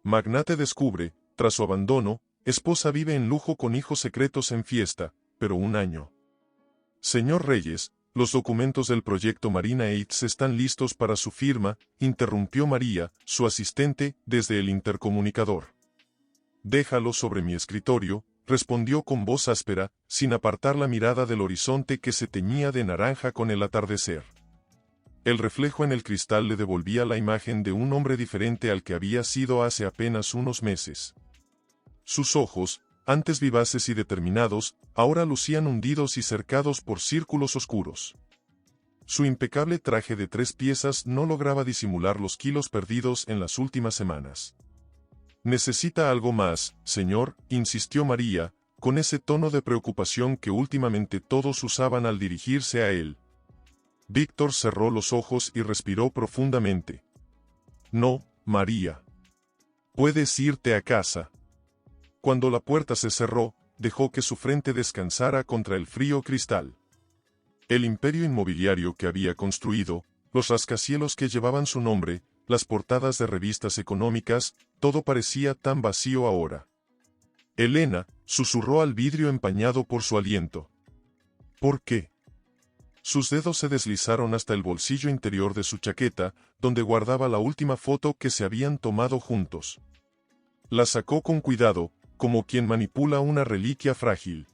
Magnate descubre, tras su abandono, esposa vive en lujo con hijos secretos en fiesta, pero un año. Señor Reyes, los documentos del proyecto Marina Heights están listos para su firma, interrumpió María, su asistente, desde el intercomunicador. Déjalo sobre mi escritorio, respondió con voz áspera, sin apartar la mirada del horizonte que se teñía de naranja con el atardecer. El reflejo en el cristal le devolvía la imagen de un hombre diferente al que había sido hace apenas unos meses. Sus ojos, antes vivaces y determinados, ahora lucían hundidos y cercados por círculos oscuros. Su impecable traje de 3 piezas no lograba disimular los kilos perdidos en las últimas semanas. «Necesita algo más, señor», insistió María, con ese tono de preocupación que últimamente todos usaban al dirigirse a él. Víctor cerró los ojos y respiró profundamente. «No, María. Puedes irte a casa». Cuando la puerta se cerró, dejó que su frente descansara contra el frío cristal. El imperio inmobiliario que había construido, los rascacielos que llevaban su nombre, las portadas de revistas económicas, todo parecía tan vacío ahora. Elena, susurró al vidrio empañado por su aliento. ¿Por qué? Sus dedos se deslizaron hasta el bolsillo interior de su chaqueta, donde guardaba la última foto que se habían tomado juntos. La sacó con cuidado, como quien manipula una reliquia frágil.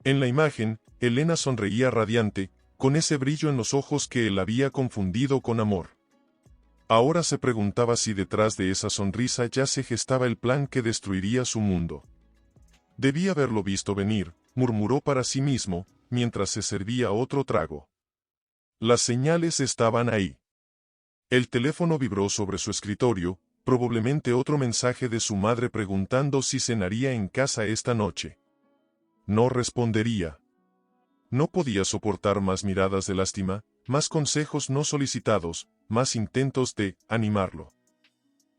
En la imagen, Elena sonreía radiante, con ese brillo en los ojos que él había confundido con amor. Ahora se preguntaba si detrás de esa sonrisa ya se gestaba el plan que destruiría su mundo. Debía haberlo visto venir, murmuró para sí mismo, mientras se servía otro trago. Las señales estaban ahí. El teléfono vibró sobre su escritorio, probablemente otro mensaje de su madre preguntando si cenaría en casa esta noche. No respondería. No podía soportar más miradas de lástima, más consejos no solicitados, más intentos de animarlo.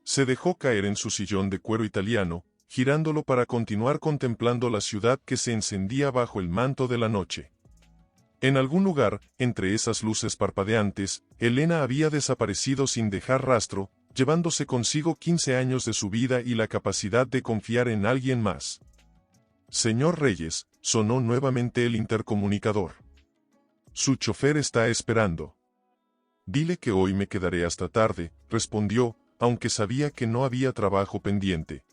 Se dejó caer en su sillón de cuero italiano, girándolo para continuar contemplando la ciudad que se encendía bajo el manto de la noche. En algún lugar, entre esas luces parpadeantes, Elena había desaparecido sin dejar rastro, llevándose consigo 15 años de su vida y la capacidad de confiar en alguien más. «Señor Reyes», sonó nuevamente el intercomunicador. «Su chofer está esperando». «Dile que hoy me quedaré hasta tarde», respondió, aunque sabía que no había trabajo pendiente.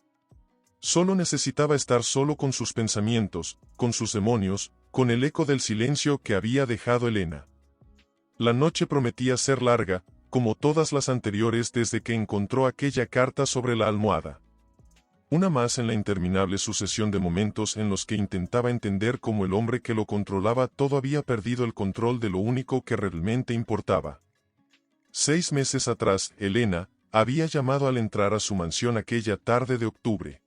Solo necesitaba estar solo con sus pensamientos, con sus demonios, con el eco del silencio que había dejado Elena. La noche prometía ser larga, como todas las anteriores desde que encontró aquella carta sobre la almohada. Una más en la interminable sucesión de momentos en los que intentaba entender cómo el hombre que lo controlaba todo había perdido el control de lo único que realmente importaba. 6 meses atrás, Elena había llamado al entrar a su mansión aquella tarde de octubre.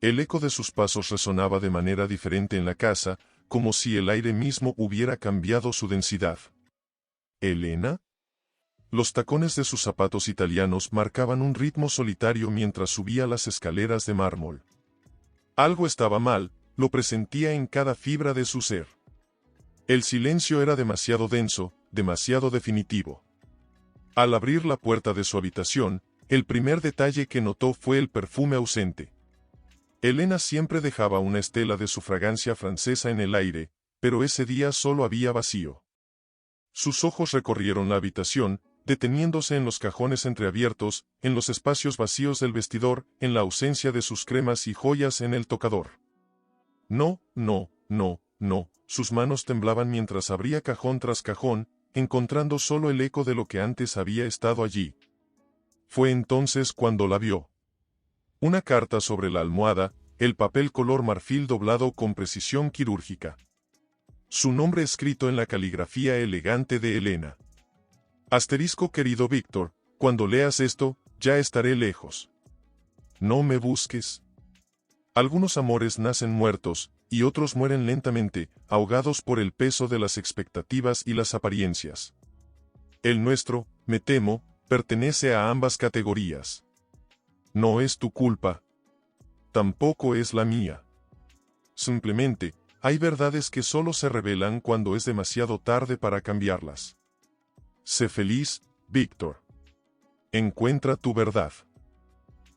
El eco de sus pasos resonaba de manera diferente en la casa, como si el aire mismo hubiera cambiado su densidad. ¿Elena? Los tacones de sus zapatos italianos marcaban un ritmo solitario mientras subía las escaleras de mármol. Algo estaba mal, lo presentía en cada fibra de su ser. El silencio era demasiado denso, demasiado definitivo. Al abrir la puerta de su habitación, el primer detalle que notó fue el perfume ausente. Elena siempre dejaba una estela de su fragancia francesa en el aire, pero ese día solo había vacío. Sus ojos recorrieron la habitación, deteniéndose en los cajones entreabiertos, en los espacios vacíos del vestidor, en la ausencia de sus cremas y joyas en el tocador. No, no, no, no, sus manos temblaban mientras abría cajón tras cajón, encontrando solo el eco de lo que antes había estado allí. Fue entonces cuando la vio. Una carta sobre la almohada, el papel color marfil doblado con precisión quirúrgica. Su nombre escrito en la caligrafía elegante de Elena. Asterisco querido Víctor, cuando leas esto, ya estaré lejos. No me busques. Algunos amores nacen muertos, y otros mueren lentamente, ahogados por el peso de las expectativas y las apariencias. El nuestro, me temo, pertenece a ambas categorías. No es tu culpa. Tampoco es la mía. Simplemente, hay verdades que solo se revelan cuando es demasiado tarde para cambiarlas. Sé feliz, Víctor. Encuentra tu verdad.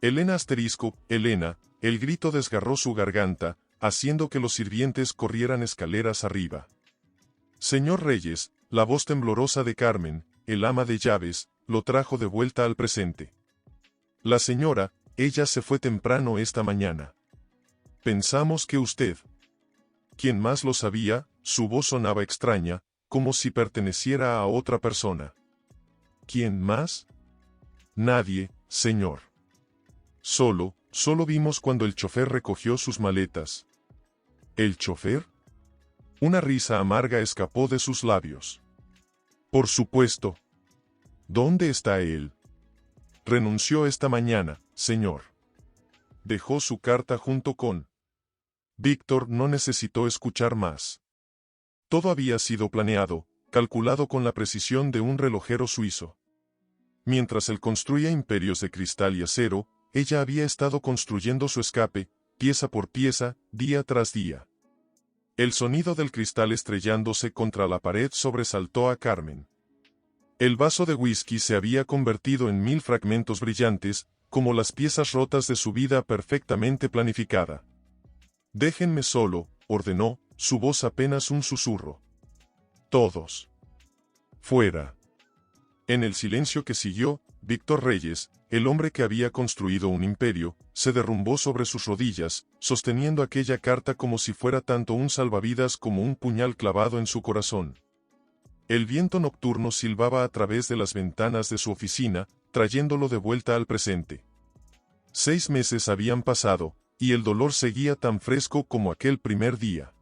Elena asterisco, Elena, el grito desgarró su garganta, haciendo que los sirvientes corrieran escaleras arriba. Señor Reyes, la voz temblorosa de Carmen, el ama de llaves, lo trajo de vuelta al presente. La señora, ella se fue temprano esta mañana. Pensamos que usted. Quien más lo sabía, su voz sonaba extraña, como si perteneciera a otra persona. ¿Quién más? Nadie, señor. Solo vimos cuando el chofer recogió sus maletas. ¿El chofer? Una risa amarga escapó de sus labios. Por supuesto. ¿Dónde está él? Renunció esta mañana, señor. Dejó su carta junto con... Víctor no necesitó escuchar más. Todo había sido planeado, calculado con la precisión de un relojero suizo. Mientras él construía imperios de cristal y acero, ella había estado construyendo su escape, pieza por pieza, día tras día. El sonido del cristal estrellándose contra la pared sobresaltó a Carmen. El vaso de whisky se había convertido en 1000 fragmentos brillantes, como las piezas rotas de su vida perfectamente planificada. «Déjenme solo», ordenó, su voz apenas un susurro. «Todos. Fuera». En el silencio que siguió, Víctor Reyes, el hombre que había construido un imperio, se derrumbó sobre sus rodillas, sosteniendo aquella carta como si fuera tanto un salvavidas como un puñal clavado en su corazón. El viento nocturno silbaba a través de las ventanas de su oficina, trayéndolo de vuelta al presente. 6 meses habían pasado, y el dolor seguía tan fresco como aquel primer día.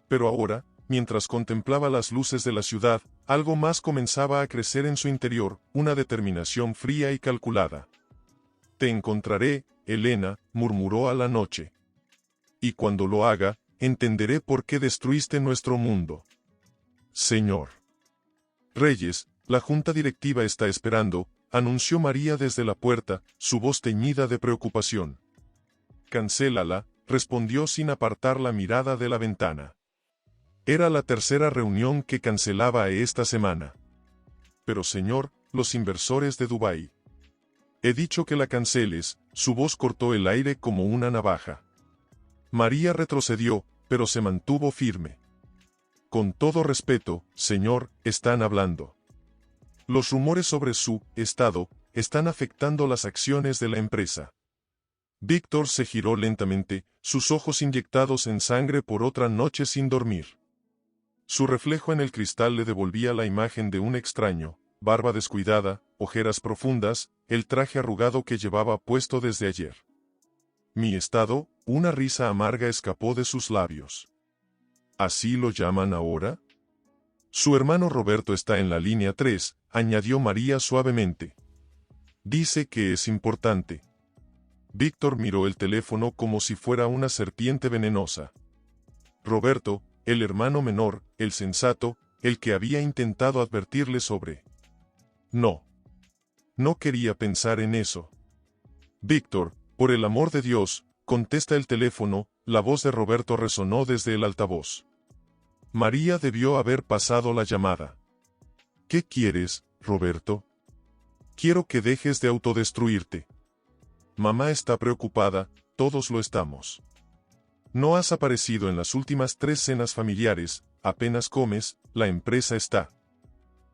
Pero ahora, mientras contemplaba las luces de la ciudad, algo más comenzaba a crecer en su interior, una determinación fría y calculada. «Te encontraré, Elena», murmuró a la noche. «Y cuando lo haga, entenderé por qué destruiste nuestro mundo». «Señor Reyes, la junta directiva está esperando», anunció María desde la puerta, su voz teñida de preocupación. «Cancélala», respondió sin apartar la mirada de la ventana. Era la tercera reunión que cancelaba esta semana. «Pero señor, los inversores de Dubái». «He dicho que la canceles», su voz cortó el aire como una navaja. María retrocedió, pero se mantuvo firme. «Con todo respeto, señor, están hablando. Los rumores sobre su estado están afectando las acciones de la empresa». Víctor se giró lentamente, sus ojos inyectados en sangre por otra noche sin dormir. Su reflejo en el cristal le devolvía la imagen de un extraño, barba descuidada, ojeras profundas, el traje arrugado que llevaba puesto desde ayer. «Mi estado», una risa amarga escapó de sus labios. «¿Así lo llaman ahora?» «Su hermano Roberto está en la línea 3, añadió María suavemente. «Dice que es importante». Víctor miró el teléfono como si fuera una serpiente venenosa. Roberto, el hermano menor, el sensato, el que había intentado advertirle sobre... No. No quería pensar en eso. «Víctor, por el amor de Dios», contesta el teléfono, la voz de Roberto resonó desde el altavoz. María debió haber pasado la llamada. «¿Qué quieres, Roberto?» «Quiero que dejes de autodestruirte. Mamá está preocupada, todos lo estamos. No has aparecido en las últimas 3 cenas familiares, apenas comes, la empresa está».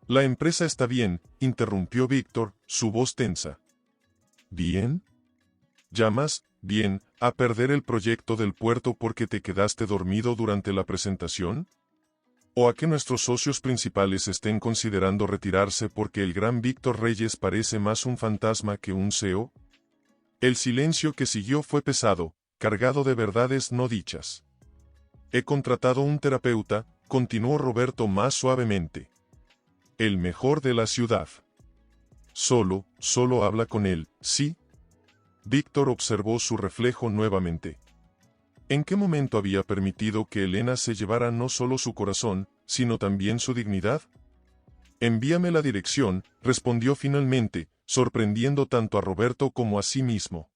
«La empresa está bien», interrumpió Víctor, su voz tensa. «¿Bien? ¿Llamas, bien, a perder el proyecto del puerto porque te quedaste dormido durante la presentación? ¿O a que nuestros socios principales estén considerando retirarse porque el gran Víctor Reyes parece más un fantasma que un CEO?» El silencio que siguió fue pesado, cargado de verdades no dichas. «He contratado un terapeuta», continuó Roberto más suavemente. «El mejor de la ciudad. Solo habla con él, ¿sí?» Víctor observó su reflejo nuevamente. ¿En qué momento había permitido que Elena se llevara no solo su corazón, sino también su dignidad? «Envíame la dirección», respondió finalmente, sorprendiendo tanto a Roberto como a sí mismo.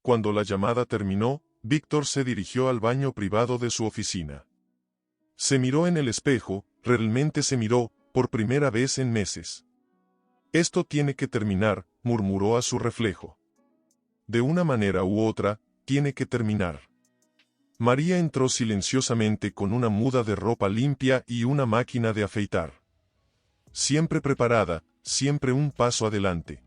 Cuando la llamada terminó, Víctor se dirigió al baño privado de su oficina. Se miró en el espejo, realmente se miró, por primera vez en meses. «Esto tiene que terminar», murmuró a su reflejo. De una manera u otra, tiene que terminar. María entró silenciosamente con una muda de ropa limpia y una máquina de afeitar. Siempre preparada, siempre un paso adelante.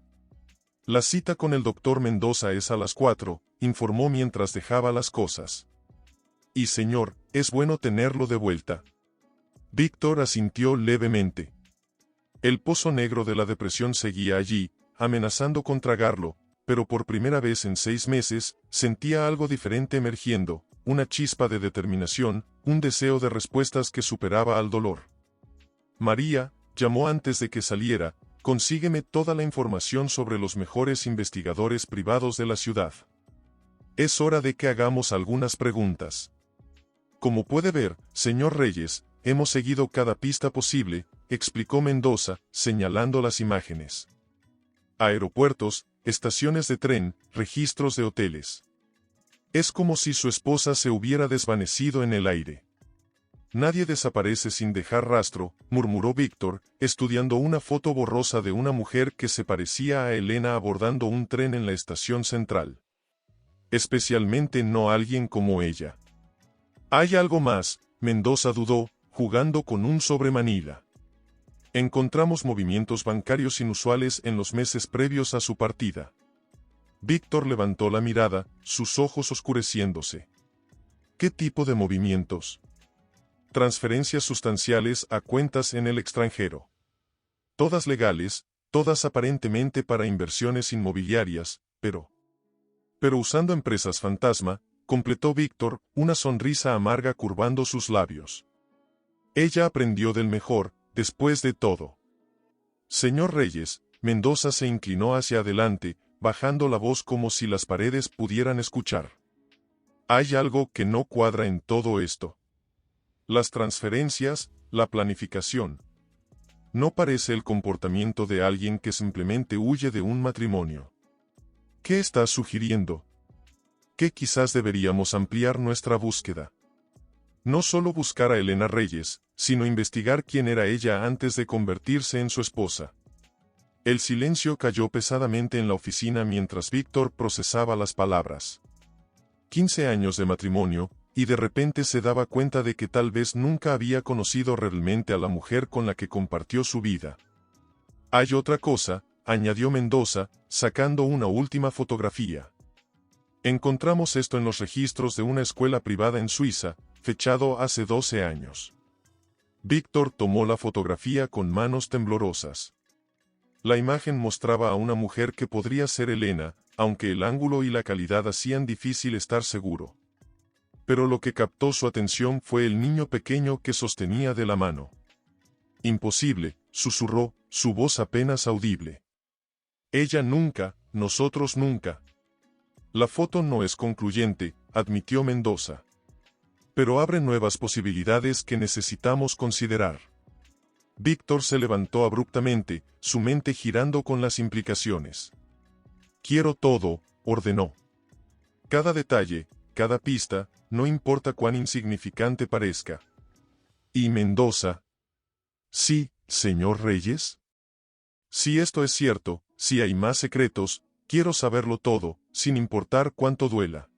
La cita con el doctor Mendoza es a las 4, informó mientras dejaba las cosas. Y señor, es bueno tenerlo de vuelta. Víctor asintió levemente. El pozo negro de la depresión seguía allí, amenazando con tragarlo, pero por primera vez en 6 meses, sentía algo diferente emergiendo, una chispa de determinación, un deseo de respuestas que superaba al dolor. María, llamó antes de que saliera, consígueme toda la información sobre los mejores investigadores privados de la ciudad. Es hora de que hagamos algunas preguntas. Como puede ver, señor Reyes, hemos seguido cada pista posible, explicó Mendoza, señalando las imágenes. Aeropuertos, estaciones de tren, registros de hoteles. Es como si su esposa se hubiera desvanecido en el aire. Nadie desaparece sin dejar rastro, murmuró Víctor, estudiando una foto borrosa de una mujer que se parecía a Elena abordando un tren en la estación central. Especialmente no alguien como ella. Hay algo más, Mendoza dudó, jugando con un sobre Manila. Encontramos movimientos bancarios inusuales en los meses previos a su partida. Víctor levantó la mirada, sus ojos oscureciéndose. ¿Qué tipo de movimientos? Transferencias sustanciales a cuentas en el extranjero. Todas legales, todas aparentemente para inversiones inmobiliarias, pero usando empresas fantasma, completó Víctor, una sonrisa amarga curvando sus labios. Ella aprendió del mejor, después de todo. Señor Reyes, Mendoza se inclinó hacia adelante, bajando la voz como si las paredes pudieran escuchar. Hay algo que no cuadra en todo esto. Las transferencias, la planificación. No parece el comportamiento de alguien que simplemente huye de un matrimonio. ¿Qué estás sugiriendo? Que quizás deberíamos ampliar nuestra búsqueda. No solo buscar a Elena Reyes, sino investigar quién era ella antes de convertirse en su esposa. El silencio cayó pesadamente en la oficina mientras Víctor procesaba las palabras. 15 años de matrimonio, y de repente se daba cuenta de que tal vez nunca había conocido realmente a la mujer con la que compartió su vida. Hay otra cosa, añadió Mendoza, sacando una última fotografía. Encontramos esto en los registros de una escuela privada en Suiza, fechado hace 12 años. Víctor tomó la fotografía con manos temblorosas. La imagen mostraba a una mujer que podría ser Elena, aunque el ángulo y la calidad hacían difícil estar seguro. Pero lo que captó su atención fue el niño pequeño que sostenía de la mano. Imposible, susurró, su voz apenas audible. Ella nunca, nosotros nunca. La foto no es concluyente, admitió Mendoza. Pero abre nuevas posibilidades que necesitamos considerar. Víctor se levantó abruptamente, su mente girando con las implicaciones. Quiero todo, ordenó. Cada detalle, cada pista, no importa cuán insignificante parezca. ¿Y Mendoza? Sí, señor Reyes. Si esto es cierto, si hay más secretos, quiero saberlo todo, sin importar cuánto duela.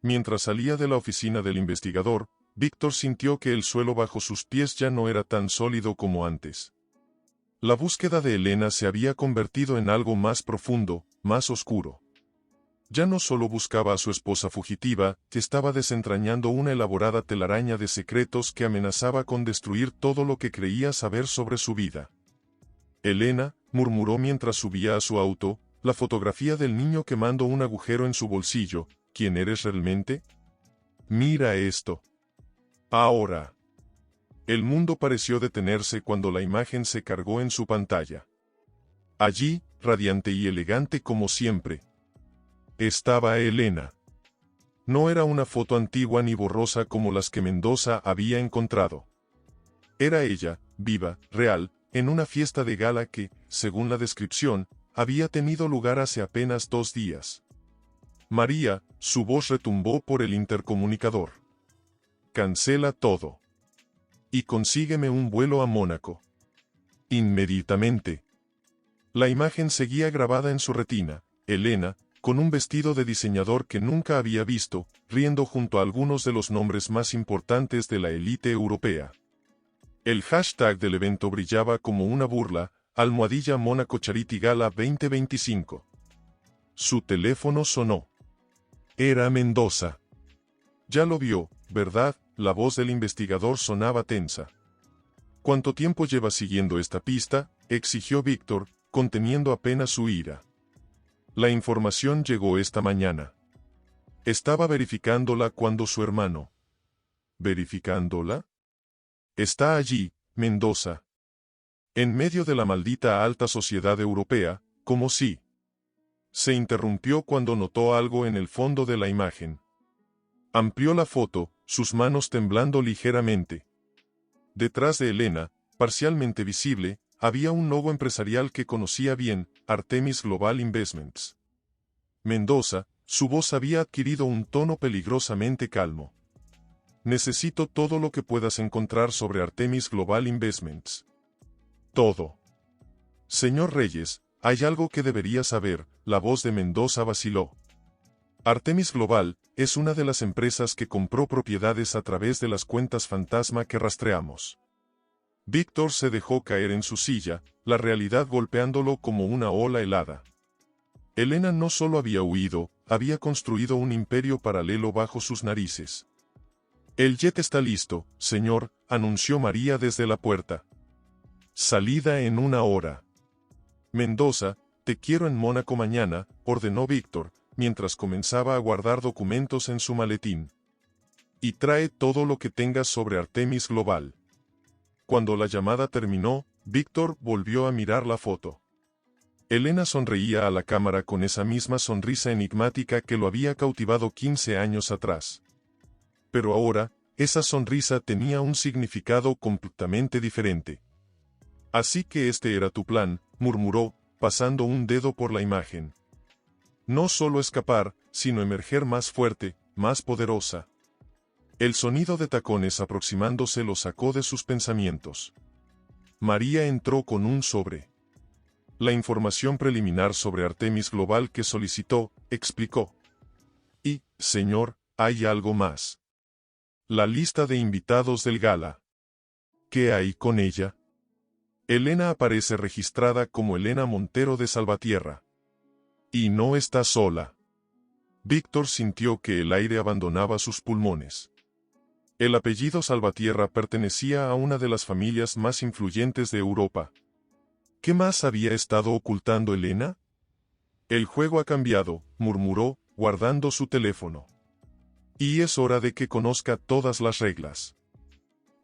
Mientras salía de la oficina del investigador, Víctor sintió que el suelo bajo sus pies ya no era tan sólido como antes. La búsqueda de Elena se había convertido en algo más profundo, más oscuro. Ya no solo buscaba a su esposa fugitiva, que estaba desentrañando una elaborada telaraña de secretos que amenazaba con destruir todo lo que creía saber sobre su vida. Elena, murmuró mientras subía a su auto, la fotografía del niño quemando un agujero en su bolsillo. ¿Quién eres realmente? Mira esto. Ahora. El mundo pareció detenerse cuando la imagen se cargó en su pantalla. Allí, radiante y elegante como siempre, estaba Elena. No era una foto antigua ni borrosa como las que Mendoza había encontrado. Era ella, viva, real, en una fiesta de gala que, según la descripción, había tenido lugar hace apenas 2 días. María, su voz retumbó por el intercomunicador. Cancela todo. Y consígueme un vuelo a Mónaco. Inmediatamente. La imagen seguía grabada en su retina. Elena, con un vestido de diseñador que nunca había visto, riendo junto a algunos de los nombres más importantes de la élite europea. El hashtag del evento brillaba como una burla, #Monaco Charity Gala 2025. Su teléfono sonó. Era Mendoza. Ya lo vio, ¿verdad? La voz del investigador sonaba tensa. ¿Cuánto tiempo lleva siguiendo esta pista?, exigió Víctor, conteniendo apenas su ira. La información llegó esta mañana. Estaba verificándola cuando su hermano. ¿Verificándola? Está allí, Mendoza. En medio de la maldita alta sociedad europea, como si. Se interrumpió cuando notó algo en el fondo de la imagen. Amplió la foto, sus manos temblando ligeramente. Detrás de Elena, parcialmente visible, había un logo empresarial que conocía bien, Artemis Global Investments. Mendoza, su voz había adquirido un tono peligrosamente calmo. Necesito todo lo que puedas encontrar sobre Artemis Global Investments. Todo. Señor Reyes, hay algo que debería saber, la voz de Mendoza vaciló. Artemis Global es una de las empresas que compró propiedades a través de las cuentas fantasma que rastreamos. Víctor se dejó caer en su silla, la realidad golpeándolo como una ola helada. Elena no solo había huido, había construido un imperio paralelo bajo sus narices. El jet está listo, señor, anunció María desde la puerta. Salida en 1 hora. Mendoza, te quiero en Mónaco mañana, ordenó Víctor, mientras comenzaba a guardar documentos en su maletín. Y trae todo lo que tengas sobre Artemis Global. Cuando la llamada terminó, Víctor volvió a mirar la foto. Elena sonreía a la cámara con esa misma sonrisa enigmática que lo había cautivado 15 años atrás. Pero ahora, esa sonrisa tenía un significado completamente diferente. Así que este era tu plan, murmuró, pasando un dedo por la imagen. No solo escapar, sino emerger más fuerte, más poderosa. El sonido de tacones aproximándose lo sacó de sus pensamientos. María entró con un sobre. La información preliminar sobre Artemis Global que solicitó, explicó. Y, señor, hay algo más. La lista de invitados del gala. ¿Qué hay con ella? Elena aparece registrada como Elena Montero de Salvatierra. Y no está sola. Víctor sintió que el aire abandonaba sus pulmones. El apellido Salvatierra pertenecía a una de las familias más influyentes de Europa. ¿Qué más había estado ocultando Elena? El juego ha cambiado, murmuró, guardando su teléfono. Y es hora de que conozca todas las reglas.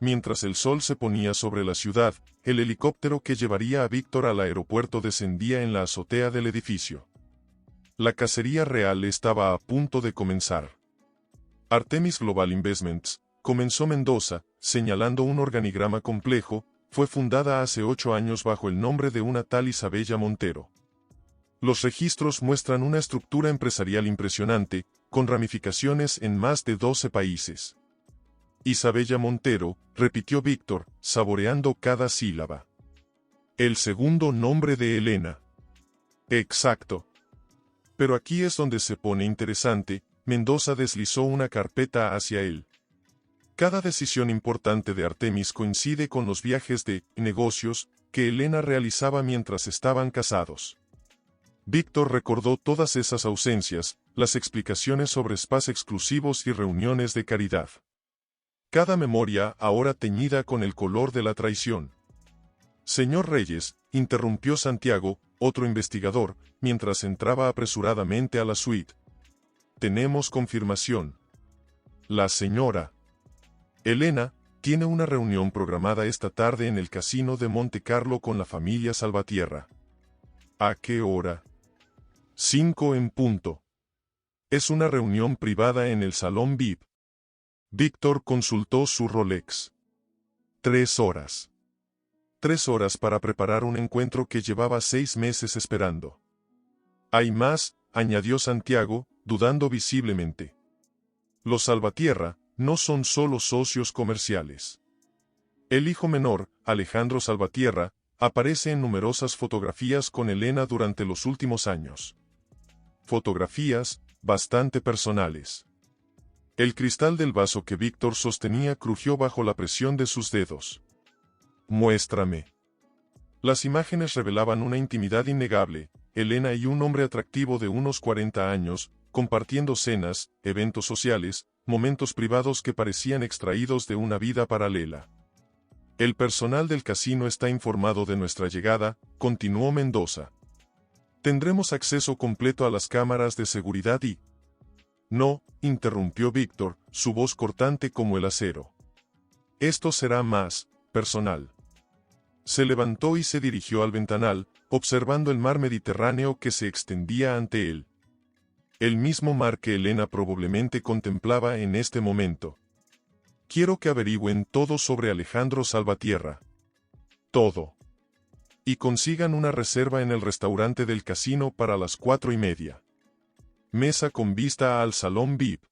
Mientras el sol se ponía sobre la ciudad, el helicóptero que llevaría a Víctor al aeropuerto descendía en la azotea del edificio. La cacería real estaba a punto de comenzar. Artemis Global Investments, comenzó Mendoza, señalando un organigrama complejo, fue fundada hace 8 años bajo el nombre de una tal Isabella Montero. Los registros muestran una estructura empresarial impresionante, con ramificaciones en más de 12 países. Isabella Montero, repitió Víctor, saboreando cada sílaba. El segundo nombre de Elena. Exacto. Pero aquí es donde se pone interesante, Mendoza deslizó una carpeta hacia él. Cada decisión importante de Artemis coincide con los viajes de negocios que Elena realizaba mientras estaban casados. Víctor recordó todas esas ausencias, las explicaciones sobre spas exclusivos y reuniones de caridad. Cada memoria ahora teñida con el color de la traición. Señor Reyes, interrumpió Santiago, otro investigador, mientras entraba apresuradamente a la suite. Tenemos confirmación. La señora Elena tiene una reunión programada esta tarde en el casino de Monte Carlo con la familia Salvatierra. ¿A qué hora? 5 en punto. Es una reunión privada en el salón VIP. Víctor consultó su Rolex. 3 horas. 3 horas para preparar un encuentro que llevaba 6 meses esperando. Hay más, añadió Santiago, dudando visiblemente. Los Salvatierra no son solo socios comerciales. El hijo menor, Alejandro Salvatierra, aparece en numerosas fotografías con Elena durante los últimos años. fotografías, bastante personales. El cristal del vaso que Víctor sostenía crujió bajo la presión de sus dedos. Muéstrame. Las imágenes revelaban una intimidad innegable, Elena y un hombre atractivo de unos 40 años, compartiendo cenas, eventos sociales, momentos privados que parecían extraídos de una vida paralela. El personal del casino está informado de nuestra llegada, continuó Mendoza. Tendremos acceso completo a las cámaras de seguridad y... No, interrumpió Víctor, su voz cortante como el acero. Esto será más personal. Se levantó y se dirigió al ventanal, observando el mar Mediterráneo que se extendía ante él. El mismo mar que Elena probablemente contemplaba en este momento. Quiero que averigüen todo sobre Alejandro Salvatierra. Todo. Y consigan una reserva en el restaurante del casino para las 4:30. Mesa con vista al salón VIP.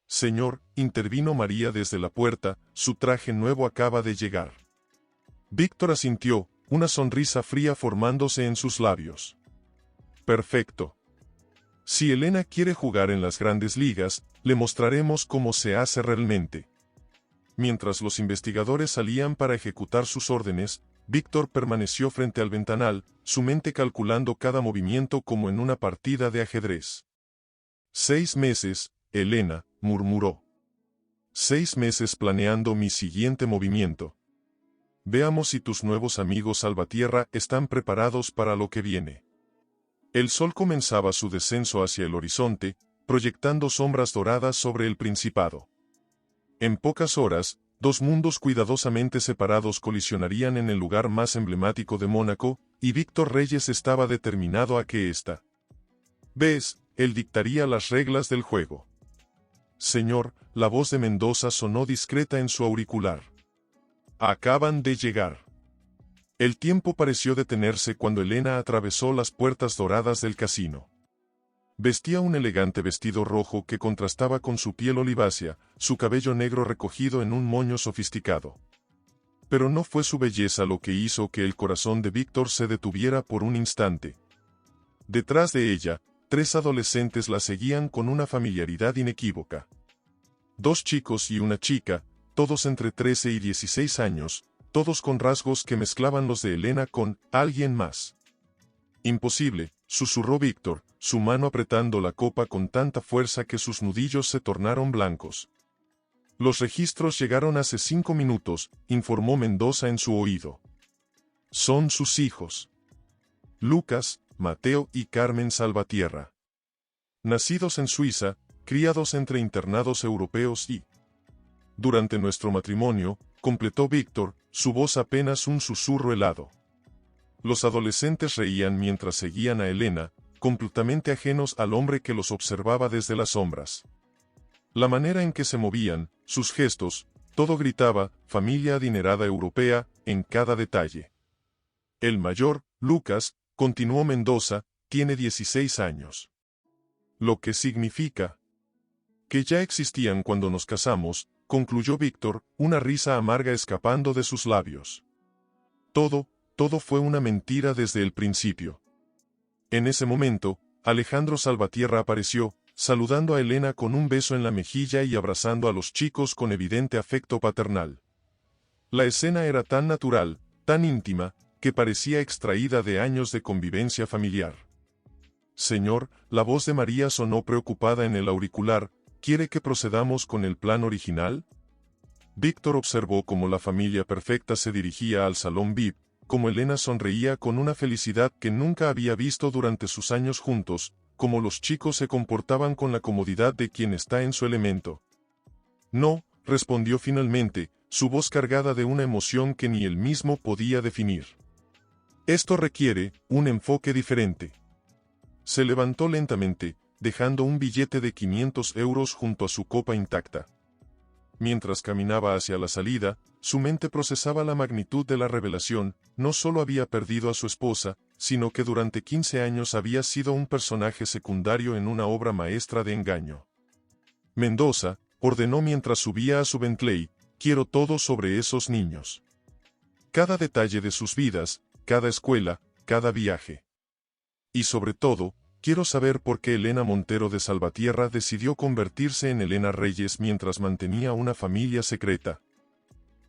Señor, intervino María desde la puerta, su traje nuevo acaba de llegar. Víctor asintió, una sonrisa fría formándose en sus labios. Perfecto. Si Elena quiere jugar en las grandes ligas, le mostraremos cómo se hace realmente. Mientras los investigadores salían para ejecutar sus órdenes, Víctor permaneció frente al ventanal, su mente calculando cada movimiento como en una partida de ajedrez. 6 meses, Elena, murmuró. 6 meses planeando mi siguiente movimiento. Veamos si tus nuevos amigos Salvatierra están preparados para lo que viene. El sol comenzaba su descenso hacia el horizonte, proyectando sombras doradas sobre el Principado. En pocas horas, dos mundos cuidadosamente separados colisionarían en el lugar más emblemático de Mónaco, y Víctor Reyes estaba determinado a que ésta. ¿Ves? Él dictaría las reglas del juego. Señor, la voz de Mendoza sonó discreta en su auricular. Acaban de llegar. El tiempo pareció detenerse cuando Elena atravesó las puertas doradas del casino. Vestía un elegante vestido rojo que contrastaba con su piel olivácea, su cabello negro recogido en un moño sofisticado. Pero no fue su belleza lo que hizo que el corazón de Víctor se detuviera por un instante. Detrás de ella, 3 adolescentes la seguían con una familiaridad inequívoca. 2 chicos y una chica, todos entre 13 y 16 años, todos con rasgos que mezclaban los de Elena con alguien más. Imposible, susurró Víctor, su mano apretando la copa con tanta fuerza que sus nudillos se tornaron blancos. Los registros llegaron hace 5 minutos, informó Mendoza en su oído. Son sus hijos. Lucas, Mateo y Carmen Salvatierra. Nacidos en Suiza, criados entre internados europeos y... Durante nuestro matrimonio, completó Víctor, su voz apenas un susurro helado. Los adolescentes reían mientras seguían a Elena, completamente ajenos al hombre que los observaba desde las sombras. La manera en que se movían, sus gestos, todo gritaba, familia adinerada europea, en cada detalle. El mayor, Lucas, continuó Mendoza, tiene 16 años. Lo que significa que ya existían cuando nos casamos, concluyó Víctor, una risa amarga escapando de sus labios. Todo fue una mentira desde el principio. En ese momento, Alejandro Salvatierra apareció, saludando a Elena con un beso en la mejilla y abrazando a los chicos con evidente afecto paternal. La escena era tan natural, tan íntima, que parecía extraída de años de convivencia familiar. Señor, la voz de María sonó preocupada en el auricular, ¿quiere que procedamos con el plan original? Víctor observó cómo la familia perfecta se dirigía al salón VIP, cómo Elena sonreía con una felicidad que nunca había visto durante sus años juntos, cómo los chicos se comportaban con la comodidad de quien está en su elemento. No, respondió finalmente, su voz cargada de una emoción que ni él mismo podía definir. Esto requiere un enfoque diferente. Se levantó lentamente, dejando un billete de 500 euros junto a su copa intacta. Mientras caminaba hacia la salida, su mente procesaba la magnitud de la revelación, no solo había perdido a su esposa, sino que durante 15 años había sido un personaje secundario en una obra maestra de engaño. Mendoza, ordenó mientras subía a su Bentley, quiero todo sobre esos niños. Cada detalle de sus vidas, cada escuela, cada viaje. Y sobre todo, quiero saber por qué Elena Montero de Salvatierra decidió convertirse en Elena Reyes mientras mantenía una familia secreta.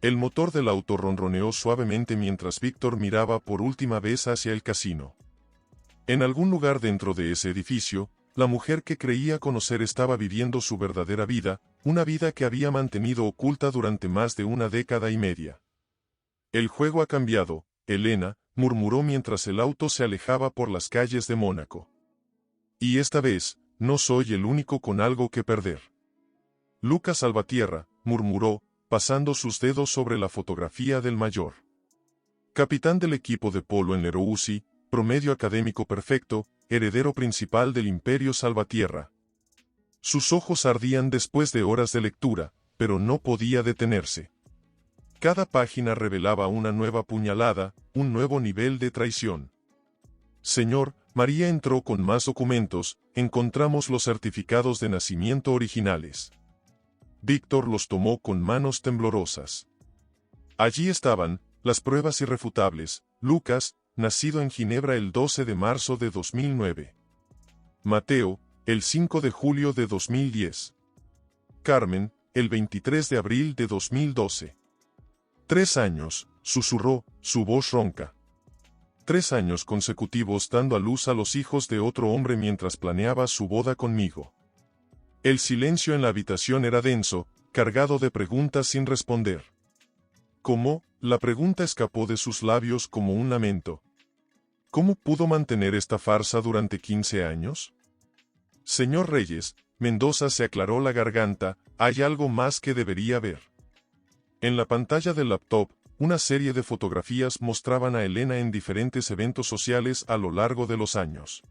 El motor del auto ronroneó suavemente mientras Víctor miraba por última vez hacia el casino. En algún lugar dentro de ese edificio, la mujer que creía conocer estaba viviendo su verdadera vida, una vida que había mantenido oculta durante más de una década y media. El juego ha cambiado, Elena, murmuró mientras el auto se alejaba por las calles de Mónaco. Y esta vez, no soy el único con algo que perder. Lucas Salvatierra, murmuró, pasando sus dedos sobre la fotografía del mayor. Capitán del equipo de polo en Lerouzi, promedio académico perfecto, heredero principal del Imperio Salvatierra. Sus ojos ardían después de horas de lectura, pero no podía detenerse. Cada página revelaba una nueva puñalada, un nuevo nivel de traición. Señor, María entró con más documentos, encontramos los certificados de nacimiento originales. Víctor los tomó con manos temblorosas. Allí estaban, las pruebas irrefutables. Lucas, nacido en Ginebra el 12 de marzo de 2009. Mateo, el 5 de julio de 2010. Carmen, el 23 de abril de 2012. 3 años, susurró, su voz ronca. 3 años consecutivos dando a luz a los hijos de otro hombre mientras planeaba su boda conmigo. El silencio en la habitación era denso, cargado de preguntas sin responder. ¿Cómo? La pregunta escapó de sus labios como un lamento. ¿Cómo pudo mantener esta farsa durante 15 años? Señor Reyes, Mendoza se aclaró la garganta, hay algo más que debería ver. En la pantalla del laptop, una serie de fotografías mostraban a Elena en diferentes eventos sociales a lo largo de los años.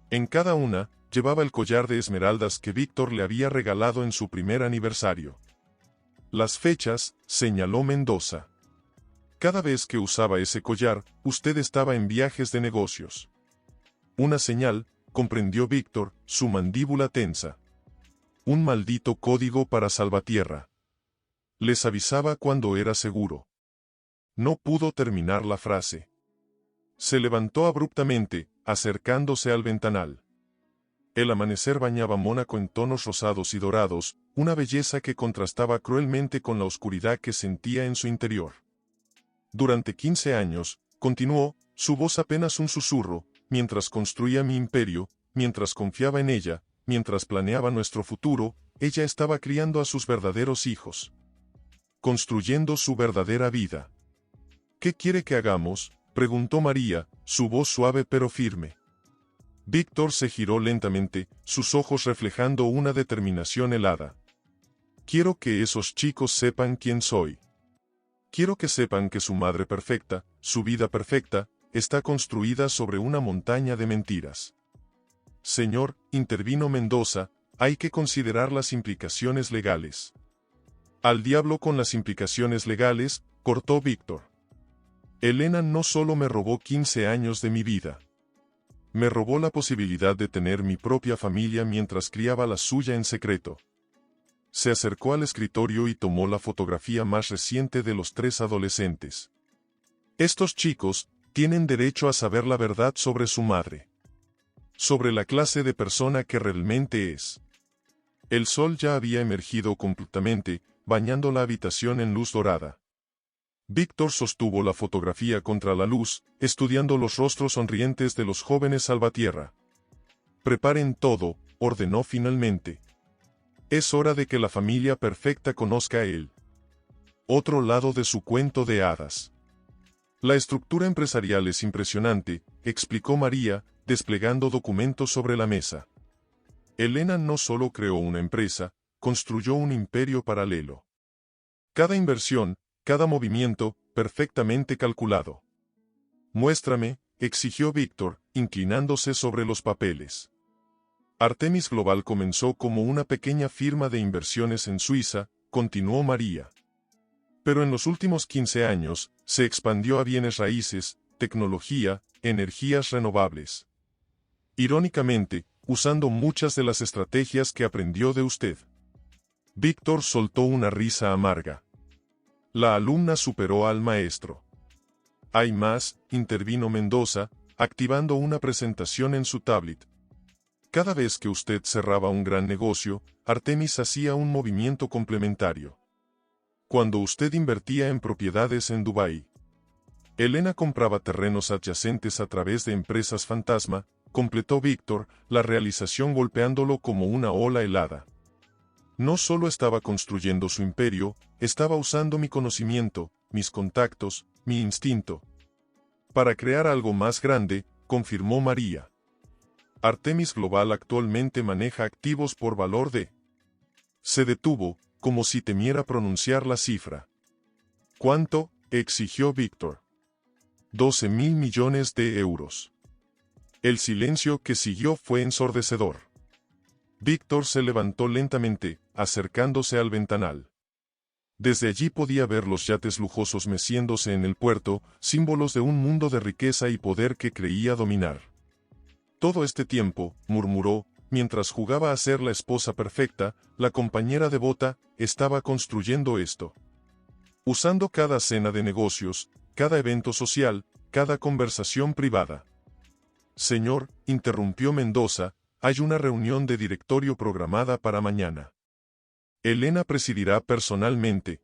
En cada una, llevaba el collar de esmeraldas que Víctor le había regalado en su primer aniversario. Las fechas, señaló Mendoza. Cada vez que usaba ese collar, usted estaba en viajes de negocios. Una señal, comprendió Víctor, su mandíbula tensa. Un maldito código para Salvatierra. Les avisaba cuando era seguro. No pudo terminar la frase. Se levantó abruptamente, acercándose al ventanal. El amanecer bañaba Mónaco en tonos rosados y dorados, una belleza que contrastaba cruelmente con la oscuridad que sentía en su interior. Durante 15 años, continuó, su voz apenas un susurro, mientras construía mi imperio, mientras confiaba en ella, mientras planeaba nuestro futuro, ella estaba criando a sus verdaderos hijos. Construyendo su verdadera vida. ¿Qué quiere que hagamos?, preguntó María, su voz suave pero firme. Víctor se giró lentamente, sus ojos reflejando una determinación helada. Quiero que esos chicos sepan quién soy. Quiero que sepan que su madre perfecta, su vida perfecta, está construida sobre una montaña de mentiras. Señor, intervino Mendoza, hay que considerar las implicaciones legales. Al diablo con las implicaciones legales, cortó Víctor. Elena no solo me robó 15 años de mi vida. Me robó la posibilidad de tener mi propia familia mientras criaba la suya en secreto. Se acercó al escritorio y tomó la fotografía más reciente de los 3 adolescentes. Estos chicos tienen derecho a saber la verdad sobre su madre. Sobre la clase de persona que realmente es. El sol ya había emergido completamente, bañando la habitación en luz dorada. Víctor sostuvo la fotografía contra la luz, estudiando los rostros sonrientes de los jóvenes Salvatierra. Preparen todo, ordenó finalmente. Es hora de que la familia perfecta conozca a él. Otro lado de su cuento de hadas. La estructura empresarial es impresionante, explicó María, desplegando documentos sobre la mesa. Elena no solo creó una empresa, construyó un imperio paralelo. Cada inversión, cada movimiento, perfectamente calculado. Muéstrame, exigió Víctor, inclinándose sobre los papeles. Artemis Global comenzó como una pequeña firma de inversiones en Suiza, continuó María. Pero en los últimos 15 años, se expandió a bienes raíces, tecnología, energías renovables. Irónicamente, usando muchas de las estrategias que aprendió de usted. Víctor soltó una risa amarga. La alumna superó al maestro. Hay más, intervino Mendoza, activando una presentación en su tablet. Cada vez que usted cerraba un gran negocio, Artemis hacía un movimiento complementario. Cuando usted invertía en propiedades en Dubái, Elena compraba terrenos adyacentes a través de empresas fantasma, completó Víctor, la realización golpeándolo como una ola helada. No solo estaba construyendo su imperio, estaba usando mi conocimiento, mis contactos, mi instinto. Para crear algo más grande, confirmó María. Artemis Global actualmente maneja activos por valor de... Se detuvo, como si temiera pronunciar la cifra. ¿Cuánto?, exigió Víctor. 12.000 millones de euros. El silencio que siguió fue ensordecedor. Víctor se levantó lentamente, acercándose al ventanal. Desde allí podía ver los yates lujosos meciéndose en el puerto, símbolos de un mundo de riqueza y poder que creía dominar. Todo este tiempo, murmuró, mientras jugaba a ser la esposa perfecta, la compañera devota, estaba construyendo esto. Usando cada cena de negocios, cada evento social, cada conversación privada. Señor, interrumpió Mendoza, hay una reunión de directorio programada para mañana. Elena presidirá personalmente.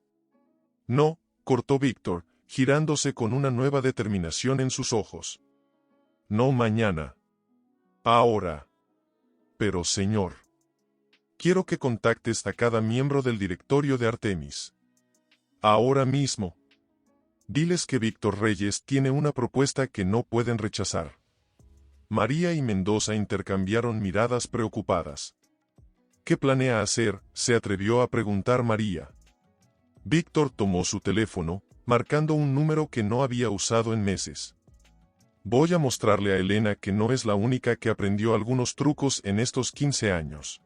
No, cortó Víctor, girándose con una nueva determinación en sus ojos. No mañana. Ahora. Pero señor. Quiero que contactes a cada miembro del directorio de Artemis. Ahora mismo. Diles que Víctor Reyes tiene una propuesta que no pueden rechazar. María y Mendoza intercambiaron miradas preocupadas. ¿Qué planea hacer?, se atrevió a preguntar María. Víctor tomó su teléfono, marcando un número que no había usado en meses. Voy a mostrarle a Elena que no es la única que aprendió algunos trucos en estos 15 años.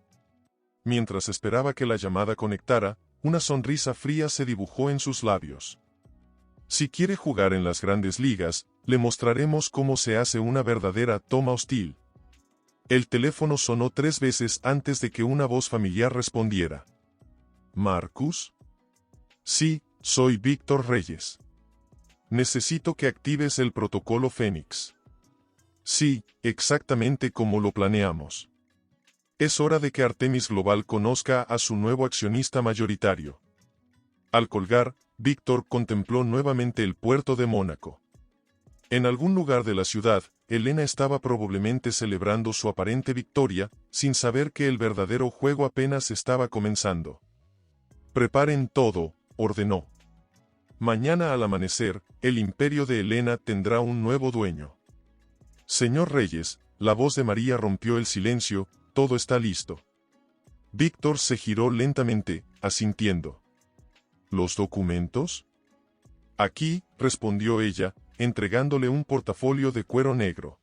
Mientras esperaba que la llamada conectara, una sonrisa fría se dibujó en sus labios. Si quiere jugar en las grandes ligas, le mostraremos cómo se hace una verdadera toma hostil. El teléfono sonó 3 veces antes de que una voz familiar respondiera. ¿Marcus? Sí, soy Víctor Reyes. Necesito que actives el protocolo Fénix. Sí, exactamente como lo planeamos. Es hora de que Artemis Global conozca a su nuevo accionista mayoritario. Al colgar, Víctor contempló nuevamente el puerto de Mónaco. En algún lugar de la ciudad, Elena estaba probablemente celebrando su aparente victoria, sin saber que el verdadero juego apenas estaba comenzando. Preparen todo, ordenó. Mañana al amanecer, el imperio de Elena tendrá un nuevo dueño. Señor Reyes, la voz de María rompió el silencio, todo está listo. Víctor se giró lentamente, asintiendo. ¿Los documentos? Aquí, respondió ella, entregándole un portafolio de cuero negro.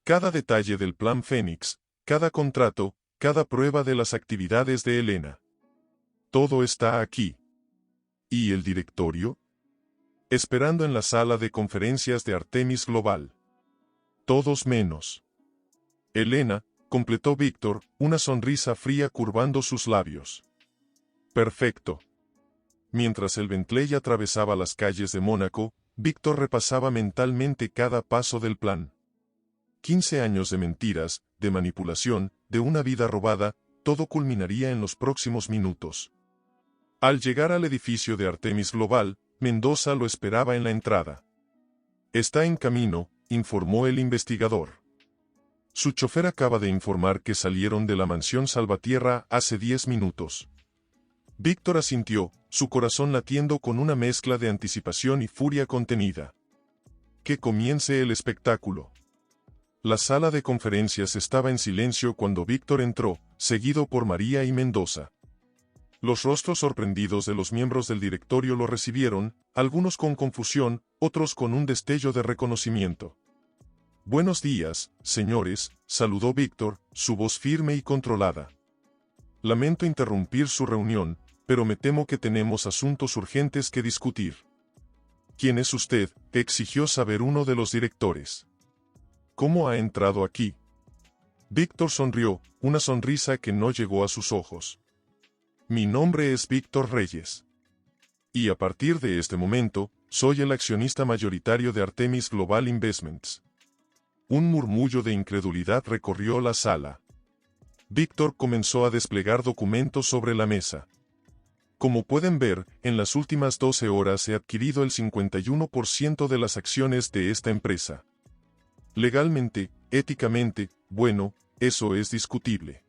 Cada detalle del plan Fénix, cada contrato, cada prueba de las actividades de Elena. Todo está aquí. ¿Y el directorio? Esperando en la sala de conferencias de Artemis Global. Todos menos. Elena, completó Víctor, una sonrisa fría curvando sus labios. Perfecto. Mientras el Bentley atravesaba las calles de Mónaco, Víctor repasaba mentalmente cada paso del plan. 15 años de mentiras, de manipulación, de una vida robada, todo culminaría en los próximos minutos. Al llegar al edificio de Artemis Global, Mendoza lo esperaba en la entrada. Está en camino, informó el investigador. Su chofer acaba de informar que salieron de la mansión Salvatierra hace 10 minutos. Víctor asintió, su corazón latiendo con una mezcla de anticipación y furia contenida. Que comience el espectáculo. La sala de conferencias estaba en silencio cuando Víctor entró, seguido por María y Mendoza. Los rostros sorprendidos de los miembros del directorio lo recibieron, algunos con confusión, otros con un destello de reconocimiento. Buenos días, señores, saludó Víctor, su voz firme y controlada. Lamento interrumpir su reunión, pero me temo que tenemos asuntos urgentes que discutir. ¿Quién es usted?, exigió saber uno de los directores. ¿Cómo ha entrado aquí? Víctor sonrió, una sonrisa que no llegó a sus ojos. Mi nombre es Víctor Reyes. Y a partir de este momento, soy el accionista mayoritario de Artemis Global Investments. Un murmullo de incredulidad recorrió la sala. Víctor comenzó a desplegar documentos sobre la mesa. Como pueden ver, en las últimas 12 horas he adquirido el 51% de las acciones de esta empresa. Legalmente, éticamente, bueno, eso es discutible.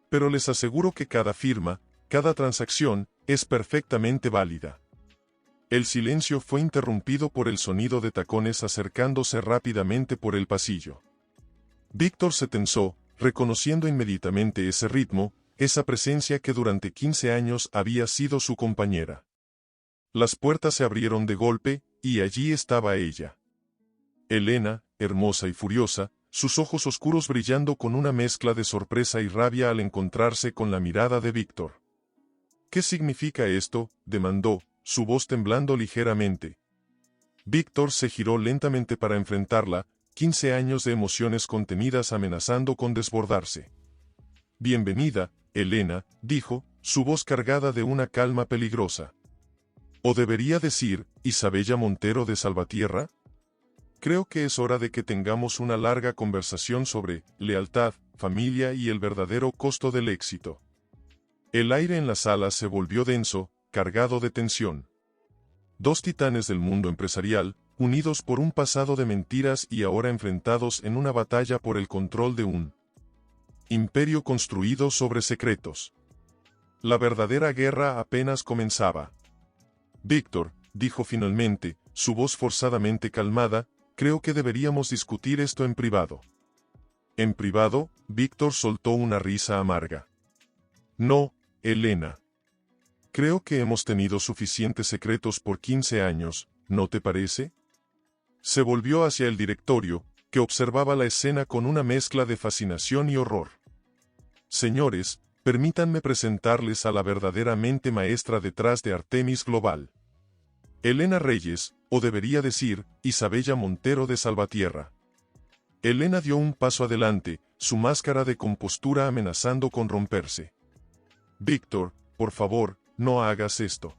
Pero les aseguro que cada firma, cada transacción, es perfectamente válida. El silencio fue interrumpido por el sonido de tacones acercándose rápidamente por el pasillo. Víctor se tensó, reconociendo inmediatamente ese ritmo, esa presencia que durante 15 años había sido su compañera. Las puertas se abrieron de golpe, y allí estaba ella. Elena, hermosa y furiosa, sus ojos oscuros brillando con una mezcla de sorpresa y rabia al encontrarse con la mirada de Víctor. ¿Qué significa esto?, demandó, su voz temblando ligeramente. Víctor se giró lentamente para enfrentarla, 15 años de emociones contenidas amenazando con desbordarse. Bienvenida, Elena, dijo, su voz cargada de una calma peligrosa. ¿O debería decir, Isabella Montero de Salvatierra? Creo que es hora de que tengamos una larga conversación sobre lealtad, familia y el verdadero costo del éxito. El aire en la sala se volvió denso, cargado de tensión. Dos titanes del mundo empresarial, unidos por un pasado de mentiras y ahora enfrentados en una batalla por el control de un imperio construido sobre secretos. La verdadera guerra apenas comenzaba. Víctor, dijo finalmente, su voz forzadamente calmada, creo que deberíamos discutir esto en privado. En privado, Víctor soltó una risa amarga. No, Elena. Creo que hemos tenido suficientes secretos por 15 años, ¿no te parece? Se volvió hacia el directorio, que observaba la escena con una mezcla de fascinación y horror. Señores, permítanme presentarles a la verdadera mente maestra detrás de Artemis Global. Elena Reyes, o debería decir, Isabella Montero de Salvatierra. Elena dio un paso adelante, su máscara de compostura amenazando con romperse. Víctor, por favor, no hagas esto.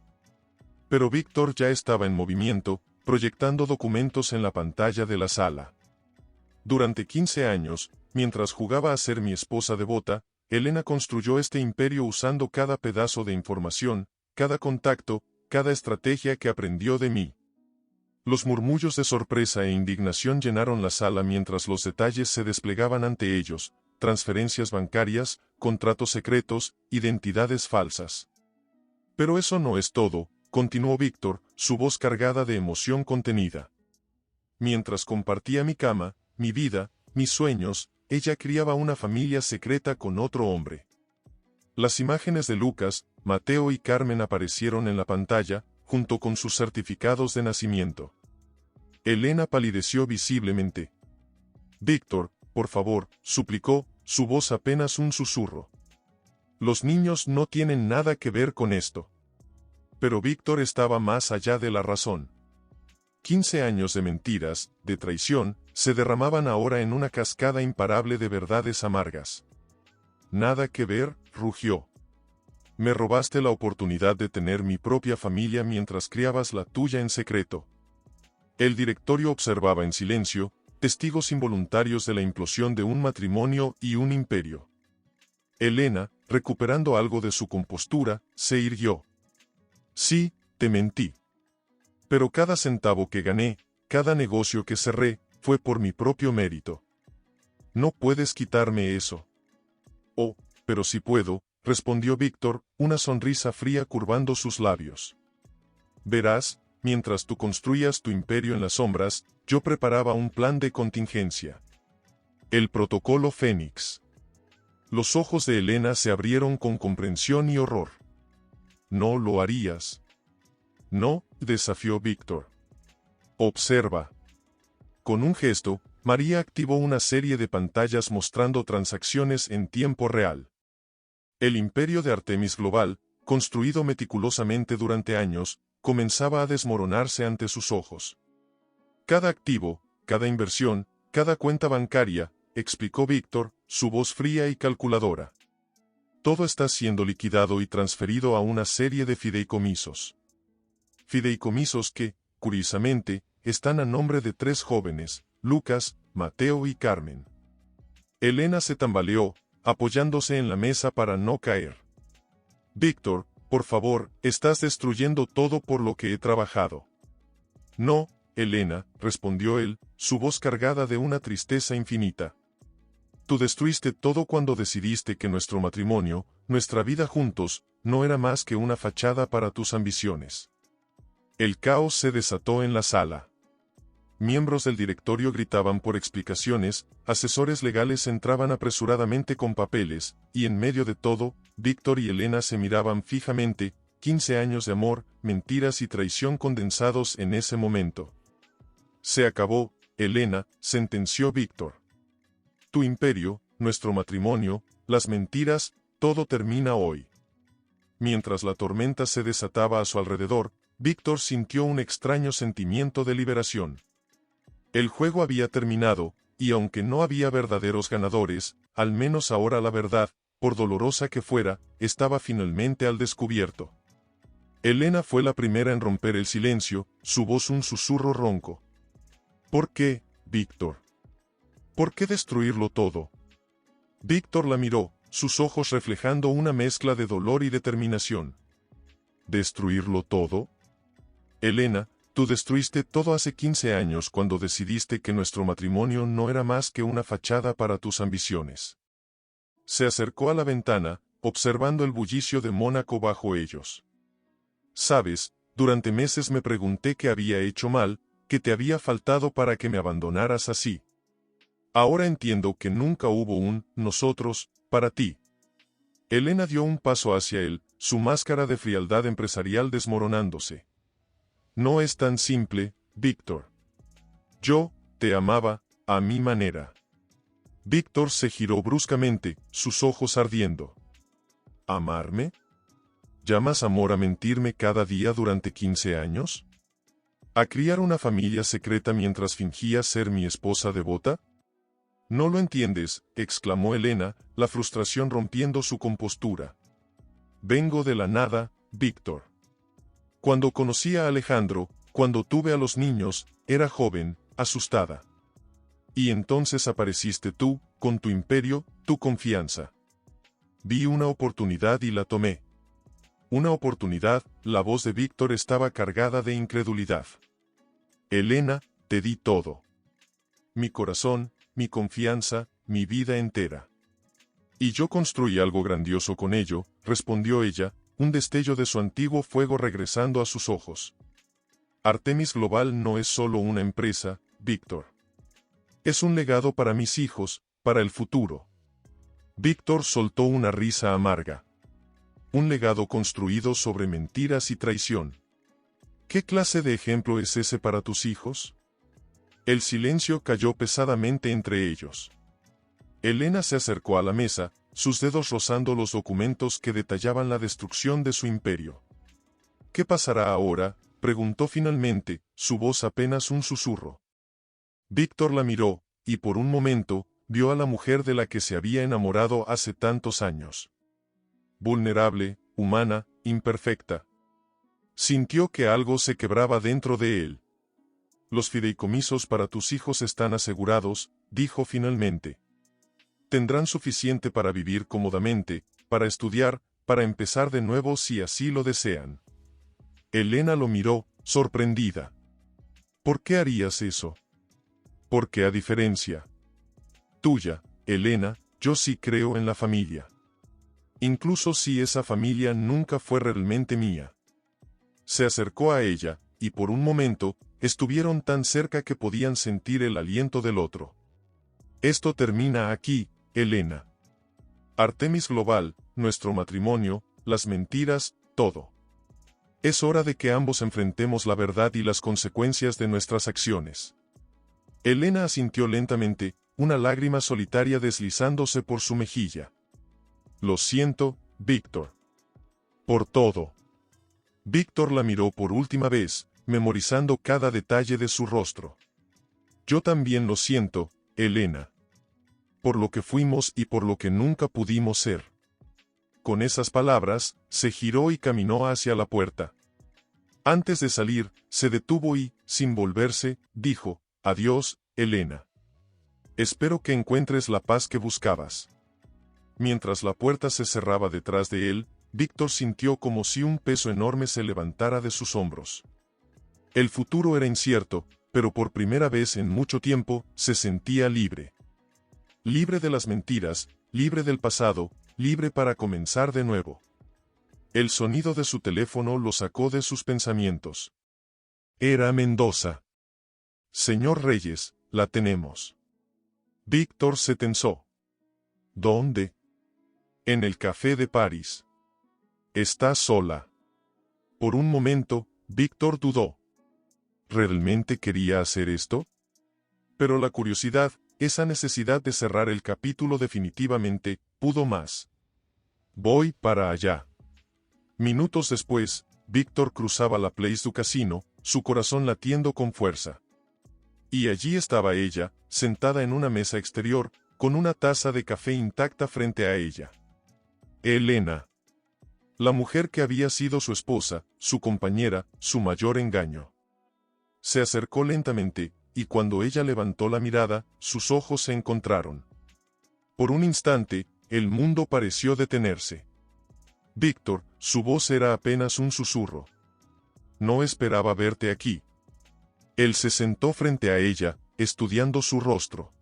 Pero Víctor ya estaba en movimiento, proyectando documentos en la pantalla de la sala. Durante 15 años, mientras jugaba a ser mi esposa devota, Elena construyó este imperio usando cada pedazo de información, cada contacto, cada estrategia que aprendió de mí. Los murmullos de sorpresa e indignación llenaron la sala mientras los detalles se desplegaban ante ellos, transferencias bancarias, contratos secretos, identidades falsas. Pero eso no es todo, continuó Víctor, su voz cargada de emoción contenida. Mientras compartía mi cama, mi vida, mis sueños, ella criaba una familia secreta con otro hombre. Las imágenes de Lucas, Mateo y Carmen aparecieron en la pantalla, junto con sus certificados de nacimiento. Elena palideció visiblemente. Víctor, por favor, suplicó, su voz apenas un susurro. Los niños no tienen nada que ver con esto. Pero Víctor estaba más allá de la razón. 15 años de mentiras, de traición, se derramaban ahora en una cascada imparable de verdades amargas. Nada que ver, rugió. Me robaste la oportunidad de tener mi propia familia mientras criabas la tuya en secreto. El directorio observaba en silencio, testigos involuntarios de la implosión de un matrimonio y un imperio. Elena, recuperando algo de su compostura, se irguió. Sí, te mentí. Pero cada centavo que gané, cada negocio que cerré, fue por mi propio mérito. No puedes quitarme eso. Oh, pero sí puedo, respondió Víctor, una sonrisa fría curvando sus labios. Verás, mientras tú construías tu imperio en las sombras, yo preparaba un plan de contingencia. El protocolo Fénix. Los ojos de Elena se abrieron con comprensión y horror. No lo harías. No, desafió Víctor. Observa. Con un gesto, María activó una serie de pantallas mostrando transacciones en tiempo real. El imperio de Artemis Global, construido meticulosamente durante años, comenzaba a desmoronarse ante sus ojos. Cada activo, cada inversión, cada cuenta bancaria, explicó Víctor, su voz fría y calculadora. Todo está siendo liquidado y transferido a una serie de fideicomisos. Fideicomisos que, curiosamente, están a nombre de 3 jóvenes, Lucas, Mateo y Carmen. Elena se tambaleó, apoyándose en la mesa para no caer. Víctor, por favor, estás destruyendo todo por lo que he trabajado. No, Elena, respondió él, su voz cargada de una tristeza infinita. Tú destruiste todo cuando decidiste que nuestro matrimonio, nuestra vida juntos, no era más que una fachada para tus ambiciones. El caos se desató en la sala. Miembros del directorio gritaban por explicaciones, asesores legales entraban apresuradamente con papeles, y en medio de todo, Víctor y Elena se miraban fijamente, 15 años de amor, mentiras y traición condensados en ese momento. Se acabó, Elena, sentenció Víctor. Tu imperio, nuestro matrimonio, las mentiras, todo termina hoy. Mientras la tormenta se desataba a su alrededor, Víctor sintió un extraño sentimiento de liberación. El juego había terminado, y aunque no había verdaderos ganadores, al menos ahora la verdad, por dolorosa que fuera, estaba finalmente al descubierto. Elena fue la primera en romper el silencio, su voz un susurro ronco. ¿Por qué, Víctor? ¿Por qué destruirlo todo? Víctor la miró, sus ojos reflejando una mezcla de dolor y determinación. ¿Destruirlo todo? Elena, tú destruiste todo hace 15 años cuando decidiste que nuestro matrimonio no era más que una fachada para tus ambiciones. Se acercó a la ventana, observando el bullicio de Mónaco bajo ellos. Sabes, durante meses me pregunté qué había hecho mal, qué te había faltado para que me abandonaras así. Ahora entiendo que nunca hubo un nosotros para ti. Elena dio un paso hacia él, su máscara de frialdad empresarial desmoronándose. No es tan simple, Víctor. Yo te amaba, a mi manera. Víctor se giró bruscamente, sus ojos ardiendo. ¿Amarme? ¿Llamas amor a mentirme cada día durante 15 años? ¿A criar una familia secreta mientras fingías ser mi esposa devota? No lo entiendes, exclamó Elena, la frustración rompiendo su compostura. Vengo de la nada, Víctor. Cuando conocí a Alejandro, cuando tuve a los niños, era joven, asustada. Y entonces apareciste tú, con tu imperio, tu confianza. Vi una oportunidad y la tomé. Una oportunidad, la voz de Víctor estaba cargada de incredulidad. Elena, te di todo. Mi corazón, mi confianza, mi vida entera. Y yo construí algo grandioso con ello, respondió ella, un destello de su antiguo fuego regresando a sus ojos. Artemis Global no es solo una empresa, Víctor. Es un legado para mis hijos, para el futuro. Víctor soltó una risa amarga. Un legado construido sobre mentiras y traición. ¿Qué clase de ejemplo es ese para tus hijos? El silencio cayó pesadamente entre ellos. Elena se acercó a la mesa, sus dedos rozando los documentos que detallaban la destrucción de su imperio. ¿Qué pasará ahora?, preguntó finalmente, su voz apenas un susurro. Víctor la miró, y por un momento, vio a la mujer de la que se había enamorado hace tantos años. Vulnerable, humana, imperfecta. Sintió que algo se quebraba dentro de él. Los fideicomisos para tus hijos están asegurados, dijo finalmente. Tendrán suficiente para vivir cómodamente, para estudiar, para empezar de nuevo si así lo desean. Elena lo miró, sorprendida. ¿Por qué harías eso? Porque a diferencia tuya, Elena, yo sí creo en la familia. Incluso si esa familia nunca fue realmente mía. Se acercó a ella, y por un momento, estuvieron tan cerca que podían sentir el aliento del otro. Esto termina aquí, Elena. Artemis Global, nuestro matrimonio, las mentiras, todo. Es hora de que ambos enfrentemos la verdad y las consecuencias de nuestras acciones. Elena asintió lentamente, una lágrima solitaria deslizándose por su mejilla. Lo siento, Víctor. Por todo. Víctor la miró por última vez, memorizando cada detalle de su rostro. Yo también lo siento, Elena. Por lo que fuimos y por lo que nunca pudimos ser. Con esas palabras, se giró y caminó hacia la puerta. Antes de salir, se detuvo y, sin volverse, dijo, adiós, Elena. Espero que encuentres la paz que buscabas. Mientras la puerta se cerraba detrás de él, Víctor sintió como si un peso enorme se levantara de sus hombros. El futuro era incierto, pero por primera vez en mucho tiempo se sentía libre. Libre de las mentiras, libre del pasado, libre para comenzar de nuevo. El sonido de su teléfono lo sacó de sus pensamientos. Era Mendoza. Señor Reyes, la tenemos. Víctor se tensó. ¿Dónde? En el café de París. ¿Está sola? Por un momento, Víctor dudó. ¿Realmente quería hacer esto? Pero la curiosidad, esa necesidad de cerrar el capítulo definitivamente, pudo más. Voy para allá. Minutos después, Víctor cruzaba la Place du Casino, su corazón latiendo con fuerza. Y allí estaba ella, sentada en una mesa exterior, con una taza de café intacta frente a ella. Elena. La mujer que había sido su esposa, su compañera, su mayor engaño. Se acercó lentamente, y cuando ella levantó la mirada, sus ojos se encontraron. Por un instante, el mundo pareció detenerse. Víctor, su voz era apenas un susurro. No esperaba verte aquí. Él se sentó frente a ella, estudiando su rostro.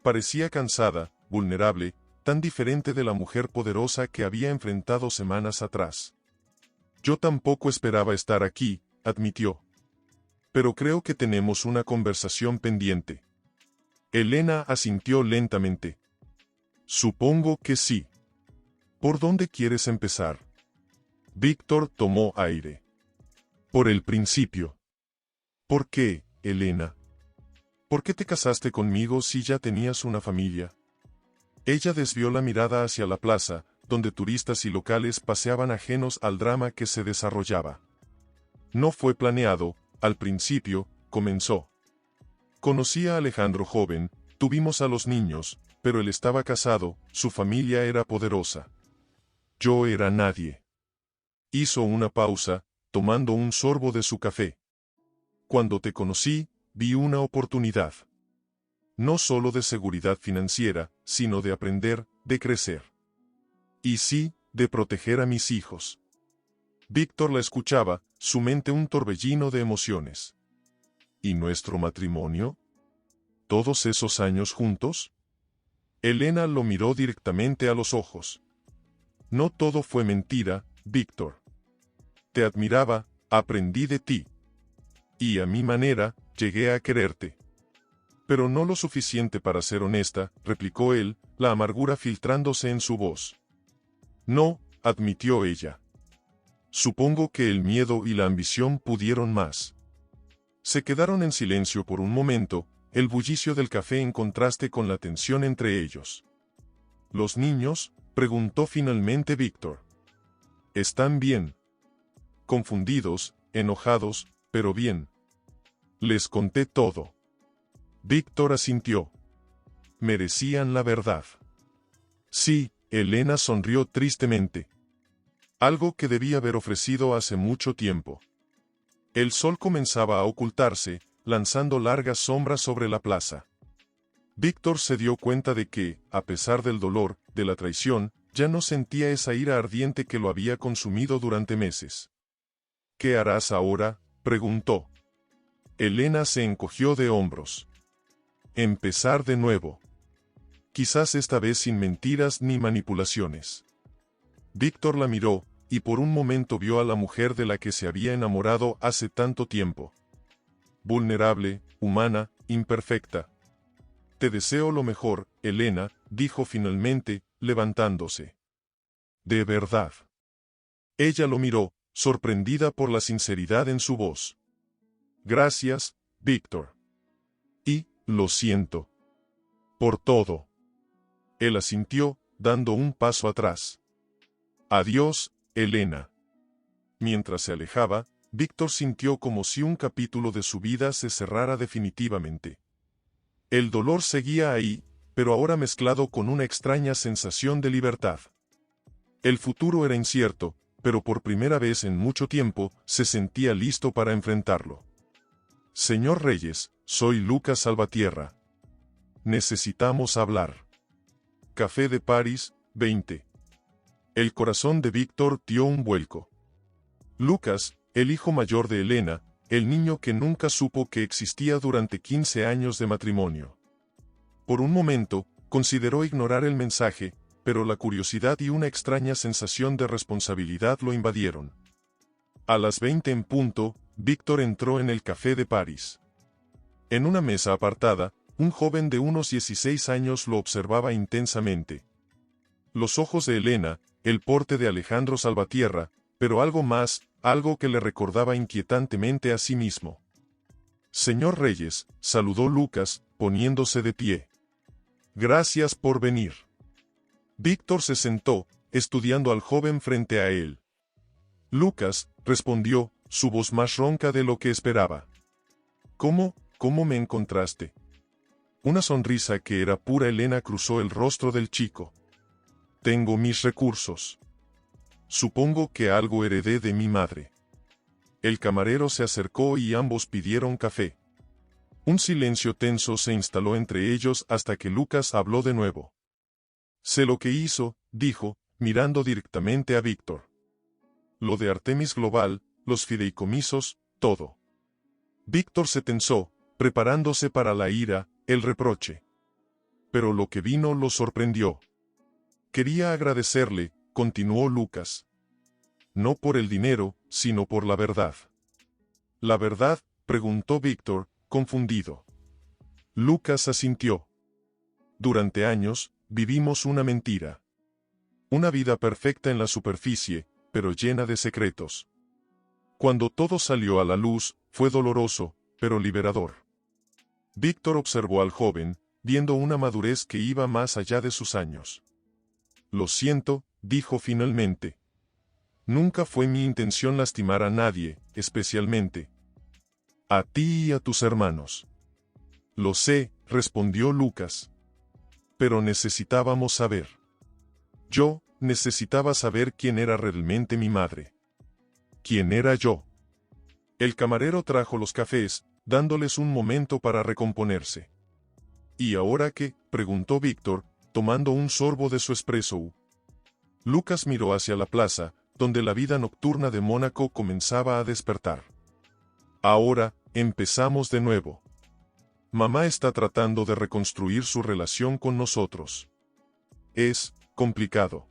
Parecía cansada, vulnerable, tan diferente de la mujer poderosa que había enfrentado semanas atrás. Yo tampoco esperaba estar aquí, admitió. Pero creo que tenemos una conversación pendiente. Elena asintió lentamente. Supongo que sí. ¿Por dónde quieres empezar? Víctor tomó aire. Por el principio. ¿Por qué, Elena? ¿Por qué te casaste conmigo si ya tenías una familia? Ella desvió la mirada hacia la plaza, donde turistas y locales paseaban ajenos al drama que se desarrollaba. No fue planeado, al principio, comenzó. Conocí a Alejandro joven, tuvimos a los niños, pero él estaba casado, su familia era poderosa. Yo era nadie. Hizo una pausa, tomando un sorbo de su café. Cuando te conocí, vi una oportunidad. No solo de seguridad financiera, sino de aprender, de crecer. Y sí, de proteger a mis hijos. Víctor la escuchaba, su mente un torbellino de emociones. ¿Y nuestro matrimonio? ¿Todos esos años juntos? Elena lo miró directamente a los ojos. No todo fue mentira, Víctor. Te admiraba, aprendí de ti. Y a mi manera, llegué a quererte. Pero no lo suficiente para ser honesta, replicó él, la amargura filtrándose en su voz. No, admitió ella. Supongo que el miedo y la ambición pudieron más. Se quedaron en silencio por un momento, el bullicio del café en contraste con la tensión entre ellos. ¿Los niños?, preguntó finalmente Víctor. ¿Están bien? Confundidos, enojados, pero bien. Les conté todo. Víctor asintió. Merecían la verdad. Sí, Elena sonrió tristemente. Algo que debía haber ofrecido hace mucho tiempo. El sol comenzaba a ocultarse, lanzando largas sombras sobre la plaza. Víctor se dio cuenta de que, a pesar del dolor, de la traición, ya no sentía esa ira ardiente que lo había consumido durante meses. ¿Qué harás ahora?, preguntó. Elena se encogió de hombros. Empezar de nuevo. Quizás esta vez sin mentiras ni manipulaciones. Víctor la miró, y por un momento vio a la mujer de la que se había enamorado hace tanto tiempo. Vulnerable, humana, imperfecta. Te deseo lo mejor, Elena, dijo finalmente, levantándose. ¿De verdad? Ella lo miró, sorprendida por la sinceridad en su voz. Gracias, Víctor. Y, lo siento. Por todo. Él asintió, dando un paso atrás. Adiós, Elena. Mientras se alejaba, Víctor sintió como si un capítulo de su vida se cerrara definitivamente. El dolor seguía ahí, pero ahora mezclado con una extraña sensación de libertad. El futuro era incierto, pero por primera vez en mucho tiempo, se sentía listo para enfrentarlo. Señor Reyes, soy Lucas Salvatierra. Necesitamos hablar. Café de París, 20. El corazón de Víctor dio un vuelco. Lucas, el hijo mayor de Elena, el niño que nunca supo que existía durante 15 años de matrimonio. Por un momento, consideró ignorar el mensaje, pero la curiosidad y una extraña sensación de responsabilidad lo invadieron. A las 20 en punto, Víctor entró en el Café de París. En una mesa apartada, un joven de unos 16 años lo observaba intensamente. Los ojos de Elena, el porte de Alejandro Salvatierra, pero algo más, algo que le recordaba inquietantemente a sí mismo. «Señor Reyes», saludó Lucas, poniéndose de pie. «Gracias por venir». Víctor se sentó, estudiando al joven frente a él. «Lucas», respondió, su voz más ronca de lo que esperaba. ¿Cómo me encontraste?» Una sonrisa que era pura Elena cruzó el rostro del chico. «Tengo mis recursos. Supongo que algo heredé de mi madre». El camarero se acercó y ambos pidieron café. Un silencio tenso se instaló entre ellos hasta que Lucas habló de nuevo. «Sé lo que hizo», dijo, mirando directamente a Víctor. «Lo de Artemis Global, los fideicomisos, todo». Víctor se tensó, preparándose para la ira, el reproche. Pero lo que vino lo sorprendió. «Quería agradecerle», continuó Lucas. «No por el dinero, sino por la verdad». «¿La verdad?», preguntó Víctor, confundido. Lucas asintió. «Durante años, vivimos una mentira. Una vida perfecta en la superficie, pero llena de secretos. Cuando todo salió a la luz, fue doloroso, pero liberador». Víctor observó al joven, viendo una madurez que iba más allá de sus años. «Lo siento», dijo finalmente. «Nunca fue mi intención lastimar a nadie, especialmente a ti y a tus hermanos». «Lo sé», respondió Lucas. «Pero necesitábamos saber. Yo necesitaba saber quién era realmente mi madre. ¿Quién era yo?». El camarero trajo los cafés, dándoles un momento para recomponerse. «¿Y ahora qué?», preguntó Víctor, tomando un sorbo de su espresso. Lucas miró hacia la plaza, donde la vida nocturna de Mónaco comenzaba a despertar. «Ahora, empezamos de nuevo. Mamá está tratando de reconstruir su relación con nosotros. Es complicado».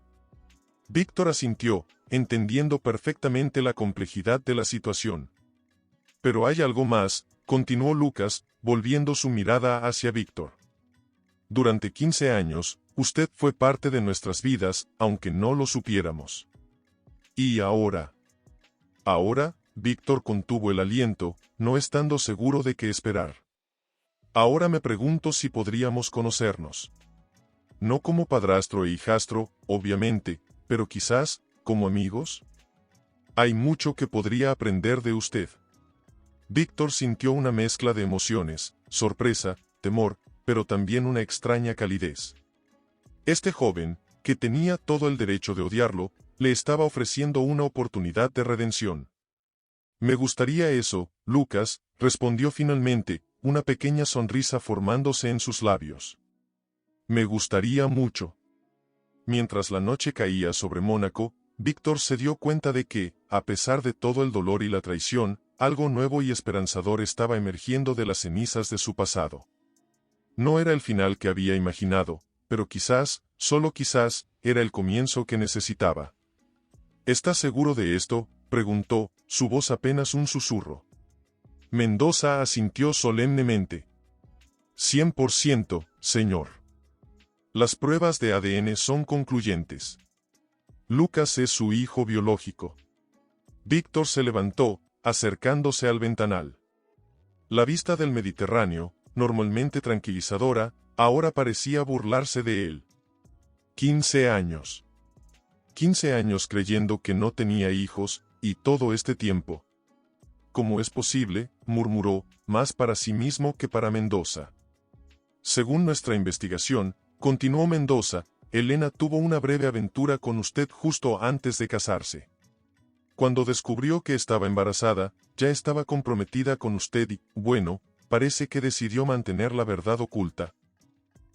Víctor asintió, entendiendo perfectamente la complejidad de la situación. «Pero hay algo más», continuó Lucas, volviendo su mirada hacia Víctor. «Durante 15 años, usted fue parte de nuestras vidas, aunque no lo supiéramos. ¿Y ahora?». «Ahora», Víctor contuvo el aliento, no estando seguro de qué esperar. «Ahora me pregunto si podríamos conocernos. No como padrastro e hijastro, obviamente, pero quizás, como amigos. Hay mucho que podría aprender de usted». Víctor sintió una mezcla de emociones, sorpresa, temor, pero también una extraña calidez. Este joven, que tenía todo el derecho de odiarlo, le estaba ofreciendo una oportunidad de redención. «Me gustaría eso», Lucas, respondió finalmente, una pequeña sonrisa formándose en sus labios. «Me gustaría mucho». Mientras la noche caía sobre Mónaco, Víctor se dio cuenta de que, a pesar de todo el dolor y la traición, algo nuevo y esperanzador estaba emergiendo de las cenizas de su pasado. No era el final que había imaginado, pero quizás, solo quizás, era el comienzo que necesitaba. «¿Estás seguro de esto?», preguntó, su voz apenas un susurro. Mendoza asintió solemnemente. «100%, señor. Las pruebas de ADN son concluyentes. Lucas es su hijo biológico». Víctor se levantó, acercándose al ventanal. La vista del Mediterráneo, normalmente tranquilizadora, ahora parecía burlarse de él. 15 años. 15 años creyendo que no tenía hijos, y todo este tiempo. «¿Cómo es posible?», murmuró, más para sí mismo que para Mendoza. «Según nuestra investigación», continuó Mendoza, «Elena tuvo una breve aventura con usted justo antes de casarse. Cuando descubrió que estaba embarazada, ya estaba comprometida con usted y, bueno, parece que decidió mantener la verdad oculta».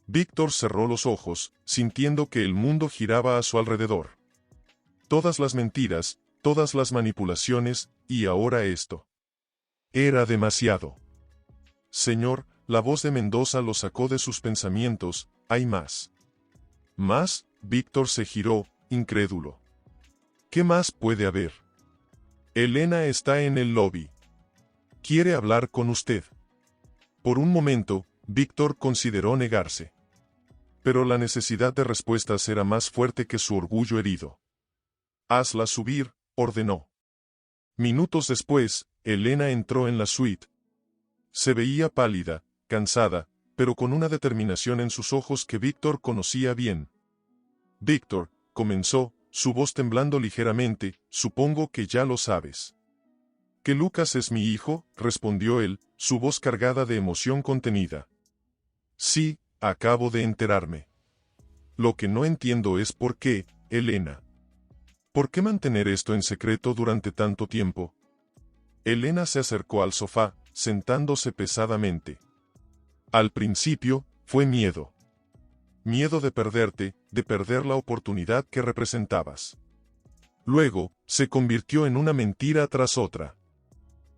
Víctor cerró los ojos, sintiendo que el mundo giraba a su alrededor. Todas las mentiras, todas las manipulaciones, y ahora esto. Era demasiado. Señor, la voz de Mendoza lo sacó de sus pensamientos. ¿Hay más? ¿Más? Víctor se giró, incrédulo. ¿Qué más puede haber? Elena está en el lobby. Quiere hablar con usted. Por un momento, Víctor consideró negarse. Pero la necesidad de respuestas era más fuerte que su orgullo herido. Hazla subir, ordenó. Minutos después, Elena entró en la suite. Se veía pálida, cansada, pero con una determinación en sus ojos que Víctor conocía bien. Víctor, comenzó, su voz temblando ligeramente, supongo que ya lo sabes. ¿Que Lucas es mi hijo? Respondió él, su voz cargada de emoción contenida. Sí, acabo de enterarme. Lo que no entiendo es por qué, Elena. ¿Por qué mantener esto en secreto durante tanto tiempo? Elena se acercó al sofá, sentándose pesadamente. Al principio, fue miedo. Miedo de perderte, de perder la oportunidad que representabas. Luego, se convirtió en una mentira tras otra.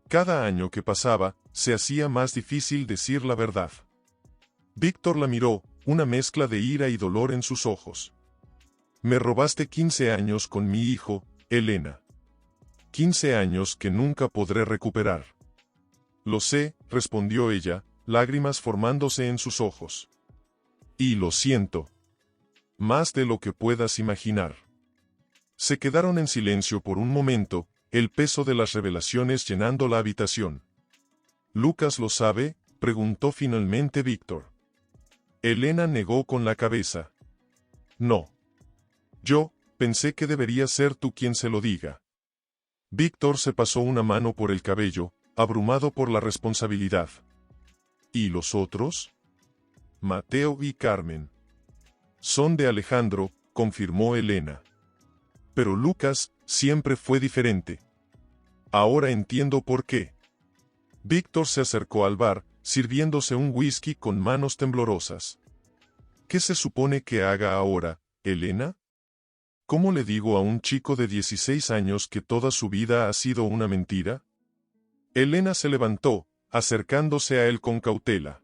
Cada año que pasaba, se hacía más difícil decir la verdad. Víctor la miró, una mezcla de ira y dolor en sus ojos. Me robaste 15 años con mi hijo, Elena. 15 años que nunca podré recuperar. Lo sé, respondió ella, lágrimas formándose en sus ojos. Y lo siento. Más de lo que puedas imaginar. Se quedaron en silencio por un momento, el peso de las revelaciones llenando la habitación. ¿Lucas lo sabe?, preguntó finalmente Víctor. Elena negó con la cabeza. No. Yo, pensé que debería ser tú quien se lo diga. Víctor se pasó una mano por el cabello, abrumado por la responsabilidad. ¿Y los otros? Mateo y Carmen. Son de Alejandro, confirmó Elena. Pero Lucas siempre fue diferente. Ahora entiendo por qué. Víctor se acercó al bar, sirviéndose un whisky con manos temblorosas. ¿Qué se supone que haga ahora, Elena? ¿Cómo le digo a un chico de 16 años que toda su vida ha sido una mentira? Elena se levantó, acercándose a él con cautela.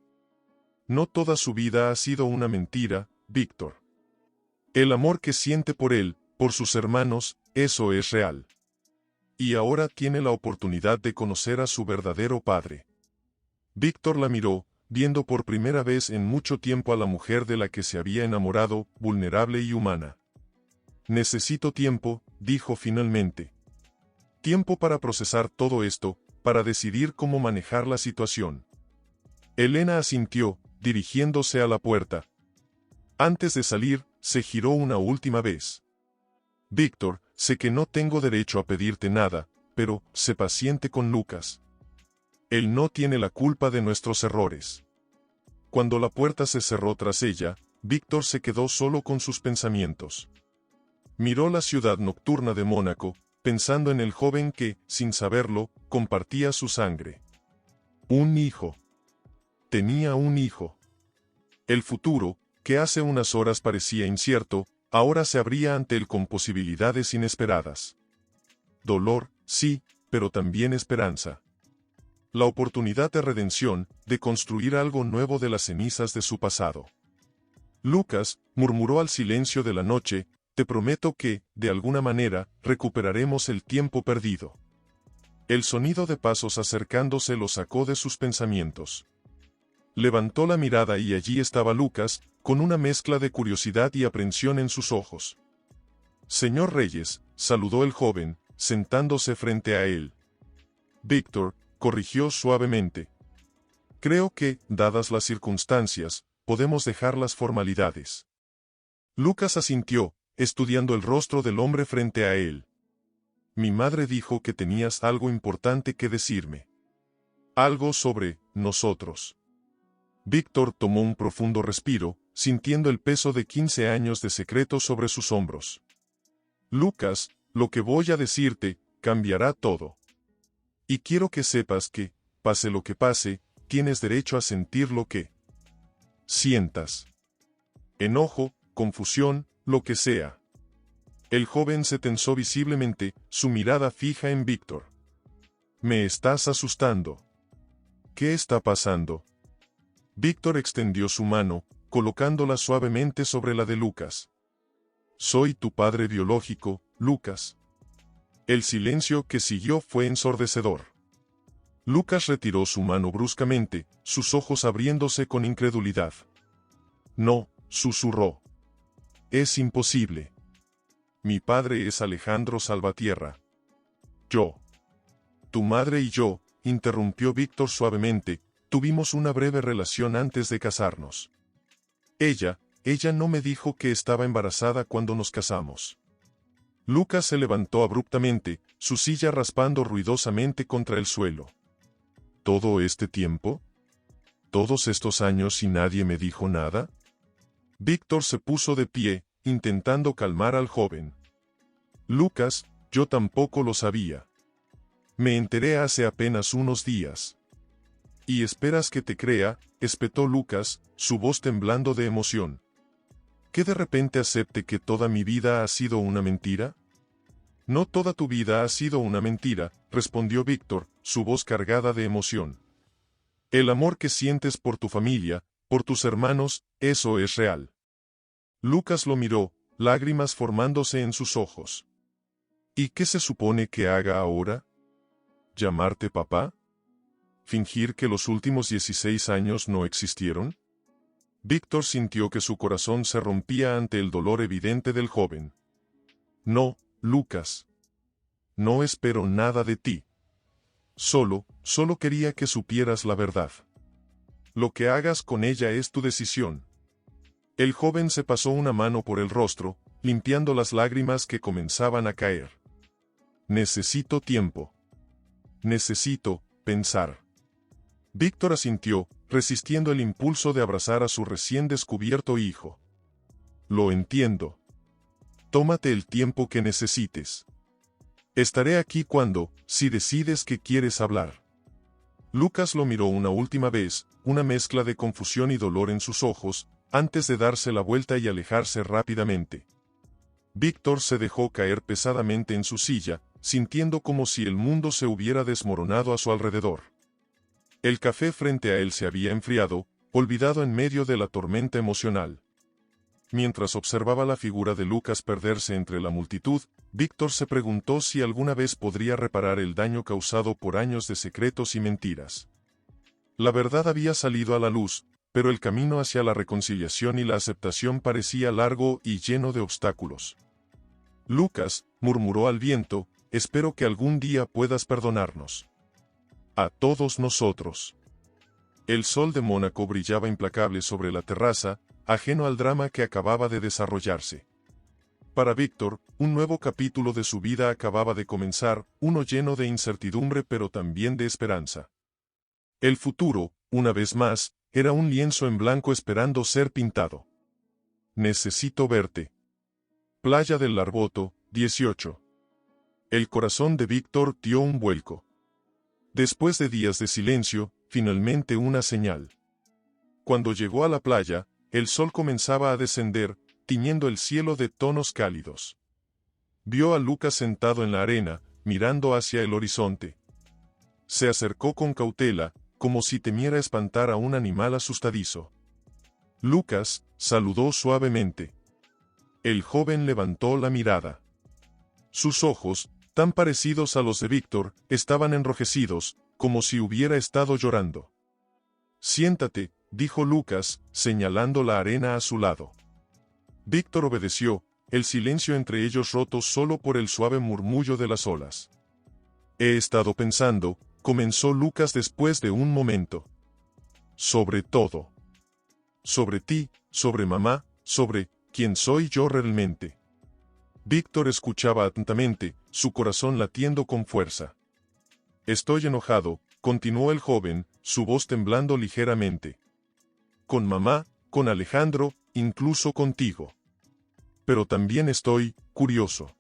No toda su vida ha sido una mentira, Víctor. El amor que siente por él, por sus hermanos, eso es real. Y ahora tiene la oportunidad de conocer a su verdadero padre. Víctor la miró, viendo por primera vez en mucho tiempo a la mujer de la que se había enamorado, vulnerable y humana. Necesito tiempo, dijo finalmente. Tiempo para procesar todo esto, para decidir cómo manejar la situación. Elena asintió, dirigiéndose a la puerta. Antes de salir, se giró una última vez. Víctor, sé que no tengo derecho a pedirte nada, pero, sé paciente con Lucas. Él no tiene la culpa de nuestros errores. Cuando la puerta se cerró tras ella, Víctor se quedó solo con sus pensamientos. Miró la ciudad nocturna de Mónaco, pensando en el joven que, sin saberlo, compartía su sangre. Un hijo. Tenía un hijo. El futuro, que hace unas horas parecía incierto, ahora se abría ante él con posibilidades inesperadas. Dolor, sí, pero también esperanza. La oportunidad de redención, de construir algo nuevo de las cenizas de su pasado. Lucas, murmuró al silencio de la noche, te prometo que, de alguna manera, recuperaremos el tiempo perdido. El sonido de pasos acercándose lo sacó de sus pensamientos. Levantó la mirada y allí estaba Lucas, con una mezcla de curiosidad y aprensión en sus ojos. Señor Reyes, saludó el joven, sentándose frente a él. Víctor, corrigió suavemente. Creo que, dadas las circunstancias, podemos dejar las formalidades. Lucas asintió, estudiando el rostro del hombre frente a él. Mi madre dijo que tenías algo importante que decirme. Algo sobre nosotros. Víctor tomó un profundo respiro, sintiendo el peso de 15 años de secreto sobre sus hombros. Lucas, lo que voy a decirte, cambiará todo. Y quiero que sepas que, pase lo que pase, tienes derecho a sentir lo que sientas. Enojo, confusión, lo que sea. El joven se tensó visiblemente, su mirada fija en Víctor. Me estás asustando. ¿Qué está pasando? Víctor extendió su mano, colocándola suavemente sobre la de Lucas. Soy tu padre biológico, Lucas. El silencio que siguió fue ensordecedor. Lucas retiró su mano bruscamente, sus ojos abriéndose con incredulidad. No, susurró. Es imposible. Mi padre es Alejandro Salvatierra. Yo. Tu madre y yo, interrumpió Víctor suavemente, tuvimos una breve relación antes de casarnos. Ella no me dijo que estaba embarazada cuando nos casamos. Lucas se levantó abruptamente, su silla raspando ruidosamente contra el suelo. ¿Todo este tiempo? ¿Todos estos años y nadie me dijo nada? Víctor se puso de pie, intentando calmar al joven. Lucas, yo tampoco lo sabía. Me enteré hace apenas unos días. ¿Y esperas que te crea?, espetó Lucas, su voz temblando de emoción. ¿Que de repente acepte que toda mi vida ha sido una mentira? No toda tu vida ha sido una mentira, respondió Víctor, su voz cargada de emoción. El amor que sientes por tu familia, por tus hermanos, eso es real. Lucas lo miró, lágrimas formándose en sus ojos. ¿Y qué se supone que haga ahora? ¿Llamarte papá? ¿Fingir que los últimos 16 años no existieron? Víctor sintió que su corazón se rompía ante el dolor evidente del joven. No, Lucas. No espero nada de ti. Solo quería que supieras la verdad. Lo que hagas con ella es tu decisión. El joven se pasó una mano por el rostro, limpiando las lágrimas que comenzaban a caer. Necesito tiempo. Necesito pensar. Víctor asintió, resistiendo el impulso de abrazar a su recién descubierto hijo. Lo entiendo. Tómate el tiempo que necesites. Estaré aquí si decides que quieres hablar. Lucas lo miró una última vez, una mezcla de confusión y dolor en sus ojos, antes de darse la vuelta y alejarse rápidamente. Víctor se dejó caer pesadamente en su silla, sintiendo como si el mundo se hubiera desmoronado a su alrededor. El café frente a él se había enfriado, olvidado en medio de la tormenta emocional. Mientras observaba la figura de Lucas perderse entre la multitud, Víctor se preguntó si alguna vez podría reparar el daño causado por años de secretos y mentiras. La verdad había salido a la luz, pero el camino hacia la reconciliación y la aceptación parecía largo y lleno de obstáculos. Lucas, murmuró al viento, espero que algún día puedas perdonarnos. A todos nosotros. El sol de Mónaco brillaba implacable sobre la terraza, ajeno al drama que acababa de desarrollarse. Para Víctor, un nuevo capítulo de su vida acababa de comenzar, uno lleno de incertidumbre pero también de esperanza. El futuro, una vez más, era un lienzo en blanco esperando ser pintado. Necesito verte. Playa del Larboto, 18. El corazón de Víctor dio un vuelco. Después de días de silencio, finalmente una señal. Cuando llegó a la playa, el sol comenzaba a descender, tiñendo el cielo de tonos cálidos. Vio a Lucas sentado en la arena, mirando hacia el horizonte. Se acercó con cautela, como si temiera espantar a un animal asustadizo. Lucas saludó suavemente. El joven levantó la mirada. Sus ojos, tan parecidos a los de Víctor, estaban enrojecidos, como si hubiera estado llorando. Siéntate, dijo Lucas, señalando la arena a su lado. Víctor obedeció, el silencio entre ellos roto solo por el suave murmullo de las olas. He estado pensando, comenzó Lucas después de un momento. Sobre todo. Sobre ti, sobre mamá, sobre quién soy yo realmente. Víctor escuchaba atentamente, su corazón latiendo con fuerza. Estoy enojado, continuó el joven, su voz temblando ligeramente. Con mamá, con Alejandro, incluso contigo. Pero también estoy curioso.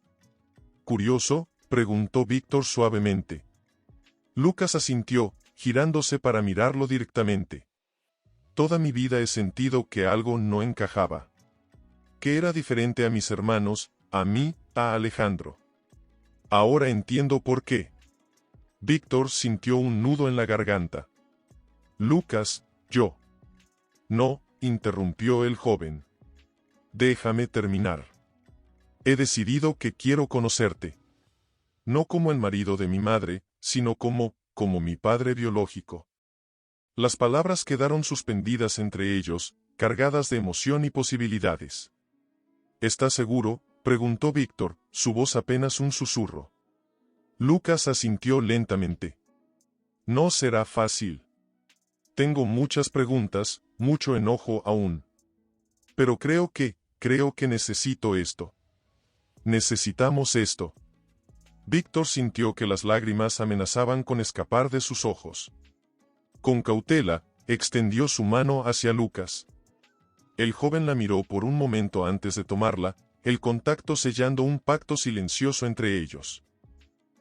¿Curioso?, preguntó Víctor suavemente. Lucas asintió, girándose para mirarlo directamente. Toda mi vida he sentido que algo no encajaba. que era diferente a mis hermanos, a mí, a Alejandro. Ahora entiendo por qué. Víctor sintió un nudo en la garganta. Lucas, yo. No, interrumpió el joven. Déjame terminar. He decidido que quiero conocerte. No como el marido de mi madre, sino como mi padre biológico. Las palabras quedaron suspendidas entre ellos, cargadas de emoción y posibilidades. ¿Estás seguro?, preguntó Víctor, su voz apenas un susurro. Lucas asintió lentamente. No será fácil. Tengo muchas preguntas, mucho enojo aún. Pero creo que necesito esto. Necesitamos esto. Víctor sintió que las lágrimas amenazaban con escapar de sus ojos. Con cautela, extendió su mano hacia Lucas. El joven la miró por un momento antes de tomarla, el contacto sellando un pacto silencioso entre ellos.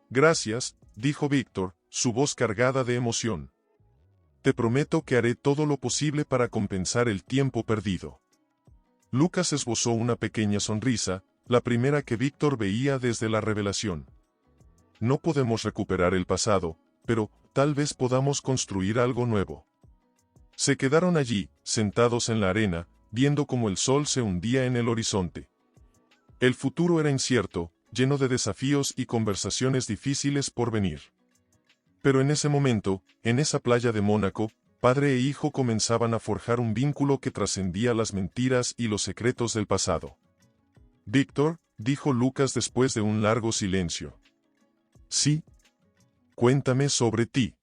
Gracias, dijo Víctor, su voz cargada de emoción. Te prometo que haré todo lo posible para compensar el tiempo perdido. Lucas esbozó una pequeña sonrisa, la primera que Víctor veía desde la revelación. No podemos recuperar el pasado, pero tal vez podamos construir algo nuevo. Se quedaron allí, sentados en la arena, viendo cómo el sol se hundía en el horizonte. El futuro era incierto, lleno de desafíos y conversaciones difíciles por venir. Pero en ese momento, en esa playa de Mónaco, padre e hijo comenzaban a forjar un vínculo que trascendía las mentiras y los secretos del pasado. Víctor, dijo Lucas después de un largo silencio. Sí. Cuéntame sobre ti.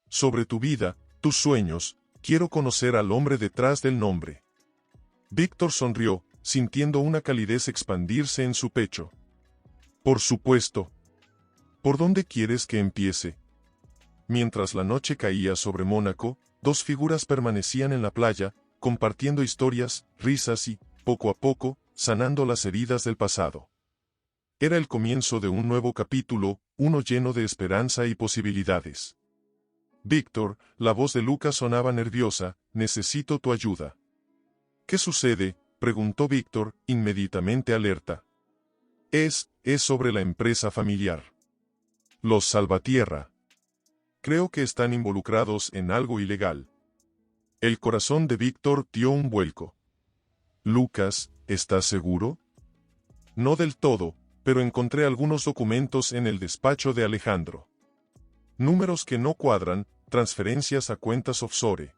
Sobre tu vida, tus sueños, quiero conocer al hombre detrás del nombre. Víctor sonrió, sintiendo una calidez expandirse en su pecho. Por supuesto. ¿Por dónde quieres que empiece? Mientras la noche caía sobre Mónaco, dos figuras permanecían en la playa, compartiendo historias, risas y, poco a poco, sanando las heridas del pasado. Era el comienzo de un nuevo capítulo, uno lleno de esperanza y posibilidades. Víctor, la voz de Lucas sonaba nerviosa, necesito tu ayuda. ¿Qué sucede?, preguntó Víctor, inmediatamente alerta. Es sobre la empresa familiar. Los Salvatierra. Creo que están involucrados en algo ilegal. El corazón de Víctor dio un vuelco. Lucas, ¿estás seguro? No del todo, pero encontré algunos documentos en el despacho de Alejandro. Números que no cuadran, transferencias a cuentas offshore.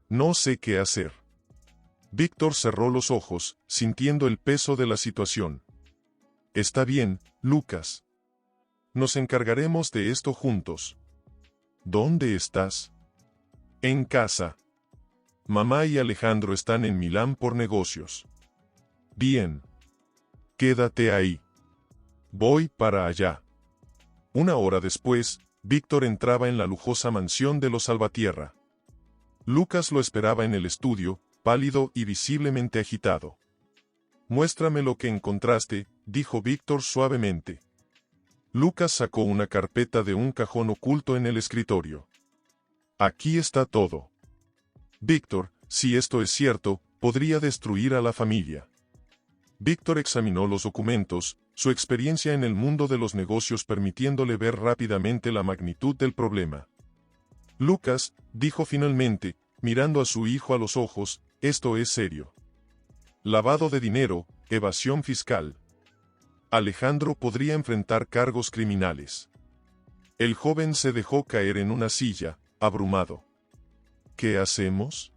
No sé qué hacer. Víctor cerró los ojos, sintiendo el peso de la situación. Está bien, Lucas. Nos encargaremos de esto juntos. ¿Dónde estás? En casa. Mamá y Alejandro están en Milán por negocios. Bien. Quédate ahí. Voy para allá. Una hora después, Víctor entraba en la lujosa mansión de los Salvatierra. Lucas lo esperaba en el estudio, pálido y visiblemente agitado. Muéstrame lo que encontraste, dijo Víctor suavemente. Lucas sacó una carpeta de un cajón oculto en el escritorio. Aquí está todo. Víctor, si esto es cierto, podría destruir a la familia. Víctor examinó los documentos, su experiencia en el mundo de los negocios permitiéndole ver rápidamente la magnitud del problema. Lucas, dijo finalmente, mirando a su hijo a los ojos, esto es serio. Lavado de dinero, evasión fiscal. Alejandro podría enfrentar cargos criminales. El joven se dejó caer en una silla, abrumado. ¿Qué hacemos?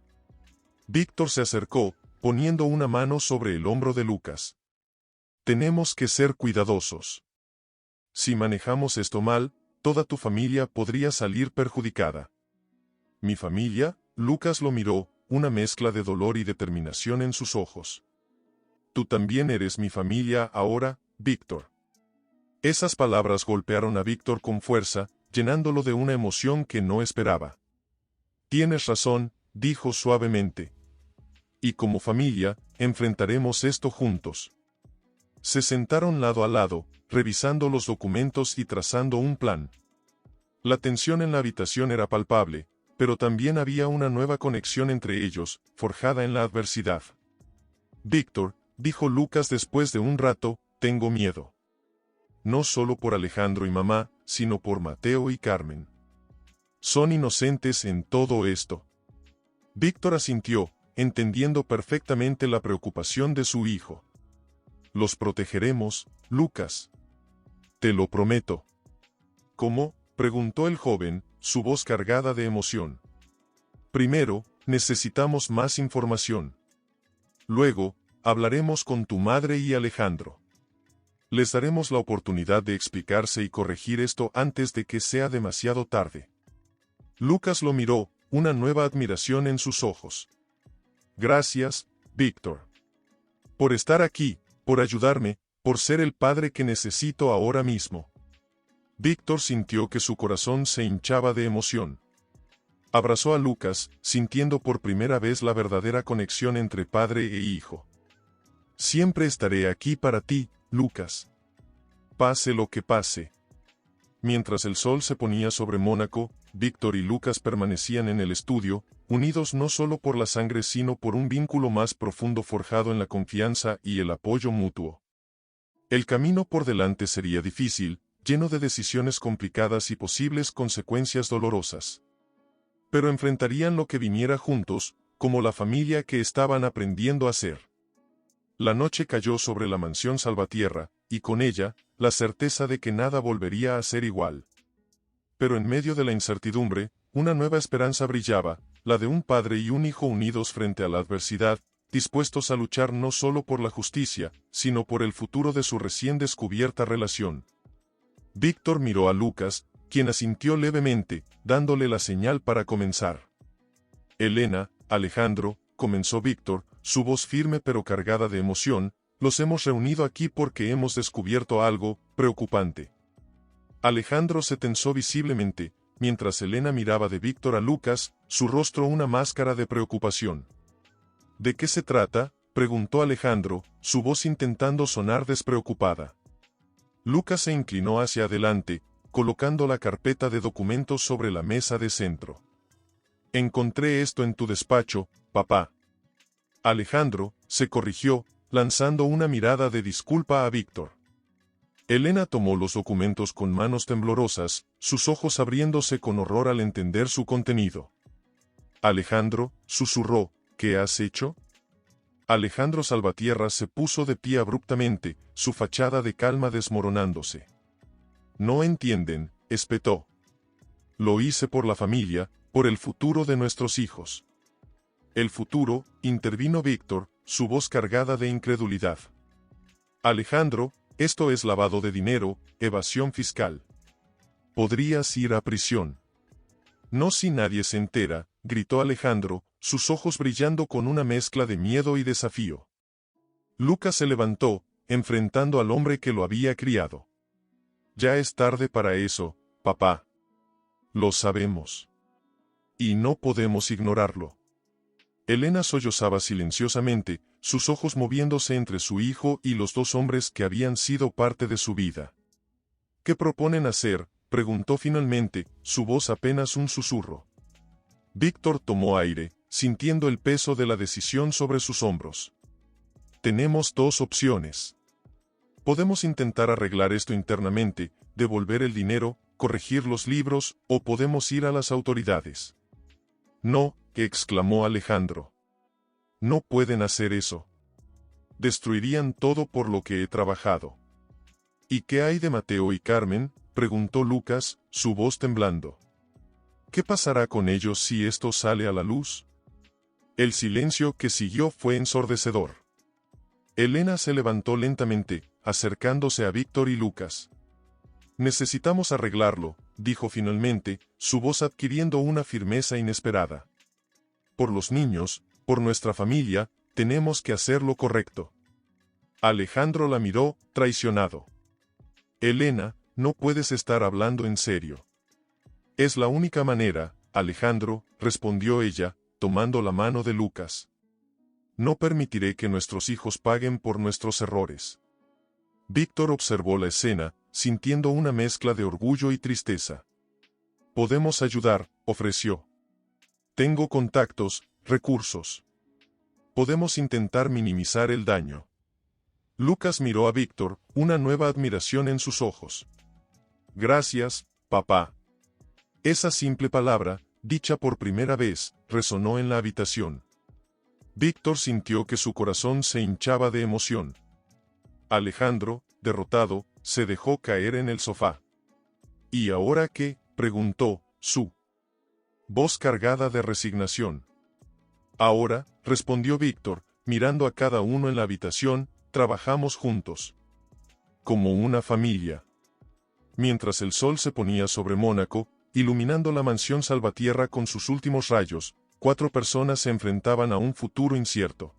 Víctor se acercó, poniendo una mano sobre el hombro de Lucas. Tenemos que ser cuidadosos. Si manejamos esto mal, toda tu familia podría salir perjudicada. ¿Mi familia? Lucas lo miró, una mezcla de dolor y determinación en sus ojos. Tú también eres mi familia ahora, Víctor. Esas palabras golpearon a Víctor con fuerza, llenándolo de una emoción que no esperaba. Tienes razón, dijo suavemente. Y como familia, enfrentaremos esto juntos. Se sentaron lado a lado, revisando los documentos y trazando un plan. La tensión en la habitación era palpable, pero también había una nueva conexión entre ellos, forjada en la adversidad. Víctor, dijo Lucas después de un rato, tengo miedo. No solo por Alejandro y mamá, sino por Mateo y Carmen. Son inocentes en todo esto. Víctor asintió, entendiendo perfectamente la preocupación de su hijo. Los protegeremos, Lucas. Te lo prometo. ¿Cómo?, preguntó el joven, su voz cargada de emoción. Primero, necesitamos más información. Luego, hablaremos con tu madre y Alejandro. Les daremos la oportunidad de explicarse y corregir esto antes de que sea demasiado tarde. Lucas lo miró, una nueva admiración en sus ojos. Gracias, Víctor. Por estar aquí, por ayudarme, por ser el padre que necesito ahora mismo. Víctor sintió que su corazón se hinchaba de emoción. Abrazó a Lucas, sintiendo por primera vez la verdadera conexión entre padre e hijo. Siempre estaré aquí para ti, Lucas. Pase lo que pase. Mientras el sol se ponía sobre Mónaco, Víctor y Lucas permanecían en el estudio, unidos no solo por la sangre sino por un vínculo más profundo forjado en la confianza y el apoyo mutuo. El camino por delante sería difícil, lleno de decisiones complicadas y posibles consecuencias dolorosas. Pero enfrentarían lo que viniera juntos, como la familia que estaban aprendiendo a ser. La noche cayó sobre la mansión Salvatierra, y con ella, la certeza de que nada volvería a ser igual. Pero en medio de la incertidumbre, una nueva esperanza brillaba, la de un padre y un hijo unidos frente a la adversidad, dispuestos a luchar no solo por la justicia, sino por el futuro de su recién descubierta relación. Víctor miró a Lucas, quien asintió levemente, dándole la señal para comenzar. Elena, Alejandro, comenzó Víctor, su voz firme pero cargada de emoción, los hemos reunido aquí porque hemos descubierto algo preocupante. Alejandro se tensó visiblemente, mientras Elena miraba de Víctor a Lucas, su rostro una máscara de preocupación. ¿De qué se trata?, preguntó Alejandro, su voz intentando sonar despreocupada. Lucas se inclinó hacia adelante, colocando la carpeta de documentos sobre la mesa de centro. Encontré esto en tu despacho, papá. Alejandro se corrigió, lanzando una mirada de disculpa a Víctor. Elena tomó los documentos con manos temblorosas, sus ojos abriéndose con horror al entender su contenido. Alejandro, susurró, ¿qué has hecho? Alejandro Salvatierra se puso de pie abruptamente, su fachada de calma desmoronándose. No entienden, espetó. Lo hice por la familia, por el futuro de nuestros hijos. El futuro, intervino Víctor, su voz cargada de incredulidad. Alejandro, esto es lavado de dinero, evasión fiscal. Podrías ir a prisión. No si nadie se entera, gritó Alejandro, sus ojos brillando con una mezcla de miedo y desafío. Lucas se levantó, enfrentando al hombre que lo había criado. Ya es tarde para eso, papá. Lo sabemos. Y no podemos ignorarlo. Elena sollozaba silenciosamente, sus ojos moviéndose entre su hijo y los dos hombres que habían sido parte de su vida. ¿Qué proponen hacer?, preguntó finalmente, su voz apenas un susurro. Víctor tomó aire, sintiendo el peso de la decisión sobre sus hombros. Tenemos dos opciones. Podemos intentar arreglar esto internamente, devolver el dinero, corregir los libros, o podemos ir a las autoridades. No, exclamó Alejandro. No pueden hacer eso. Destruirían todo por lo que he trabajado. ¿Y qué hay de Mateo y Carmen?, preguntó Lucas, su voz temblando. ¿Qué pasará con ellos si esto sale a la luz? El silencio que siguió fue ensordecedor. Elena se levantó lentamente, acercándose a Víctor y Lucas. Necesitamos arreglarlo, dijo finalmente, su voz adquiriendo una firmeza inesperada. Por los niños, por nuestra familia, tenemos que hacer lo correcto. Alejandro la miró, traicionado. Elena, no puedes estar hablando en serio. Es la única manera, Alejandro, respondió ella, tomando la mano de Lucas. No permitiré que nuestros hijos paguen por nuestros errores. Víctor observó la escena, sintiendo una mezcla de orgullo y tristeza. Podemos ayudar, ofreció. Tengo contactos, recursos. Podemos intentar minimizar el daño. Lucas miró a Víctor, una nueva admiración en sus ojos. Gracias, papá. Esa simple palabra, dicha por primera vez, resonó en la habitación. Víctor sintió que su corazón se hinchaba de emoción. Alejandro, derrotado, se dejó caer en el sofá. ¿Y ahora qué?, preguntó, su voz cargada de resignación. Ahora, respondió Víctor, mirando a cada uno en la habitación, trabajamos juntos. Como una familia. Mientras el sol se ponía sobre Mónaco, iluminando la mansión Salvatierra con sus últimos rayos, 4 personas se enfrentaban a un futuro incierto.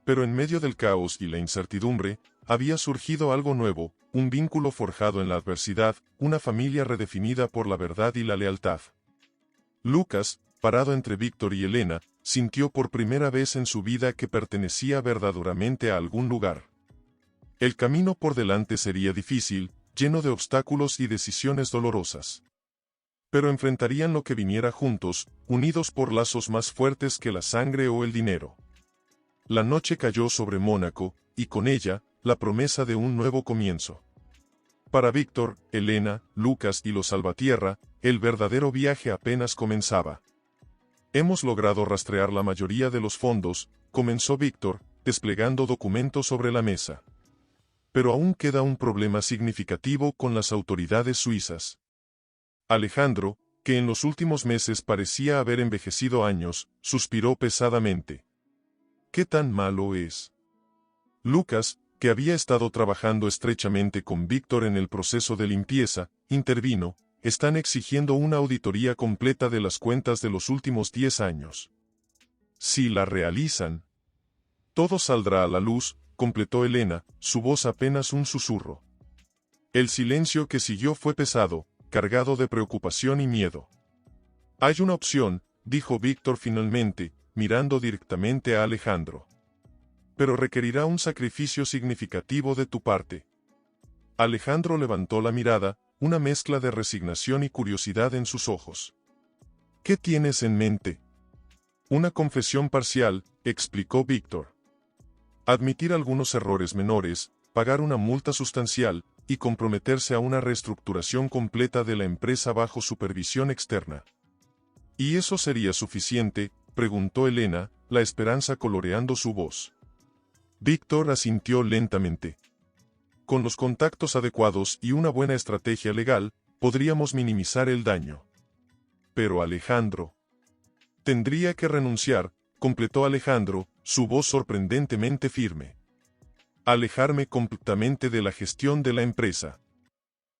Pero en medio del caos y la incertidumbre, había surgido algo nuevo, un vínculo forjado en la adversidad, una familia redefinida por la verdad y la lealtad. Lucas, parado entre Víctor y Elena, sintió por primera vez en su vida que pertenecía verdaderamente a algún lugar. El camino por delante sería difícil, lleno de obstáculos y decisiones dolorosas. Pero enfrentarían lo que viniera juntos, unidos por lazos más fuertes que la sangre o el dinero. La noche cayó sobre Mónaco, y con ella, la promesa de un nuevo comienzo. Para Víctor, Elena, Lucas y los Salvatierra, el verdadero viaje apenas comenzaba. Hemos logrado rastrear la mayoría de los fondos, comenzó Víctor, desplegando documentos sobre la mesa. Pero aún queda un problema significativo con las autoridades suizas. Alejandro, que en los últimos meses parecía haber envejecido años, suspiró pesadamente. ¿Qué tan malo es? Lucas, que había estado trabajando estrechamente con Víctor en el proceso de limpieza, intervino. Están exigiendo una auditoría completa de las cuentas de los últimos 10 años. Si la realizan, todo saldrá a la luz, completó Elena, su voz apenas un susurro. El silencio que siguió fue pesado, cargado de preocupación y miedo. Hay una opción, dijo Víctor finalmente, mirando directamente a Alejandro. Pero requerirá un sacrificio significativo de tu parte. Alejandro levantó la mirada, una mezcla de resignación y curiosidad en sus ojos. ¿Qué tienes en mente? Una confesión parcial, explicó Víctor. Admitir algunos errores menores, pagar una multa sustancial, y comprometerse a una reestructuración completa de la empresa bajo supervisión externa. ¿Y eso sería suficiente?, preguntó Elena, la esperanza coloreando su voz. Víctor asintió lentamente. Con los contactos adecuados y una buena estrategia legal, podríamos minimizar el daño. Pero Alejandro tendría que renunciar, completó Alejandro, su voz sorprendentemente firme. Alejarme completamente de la gestión de la empresa.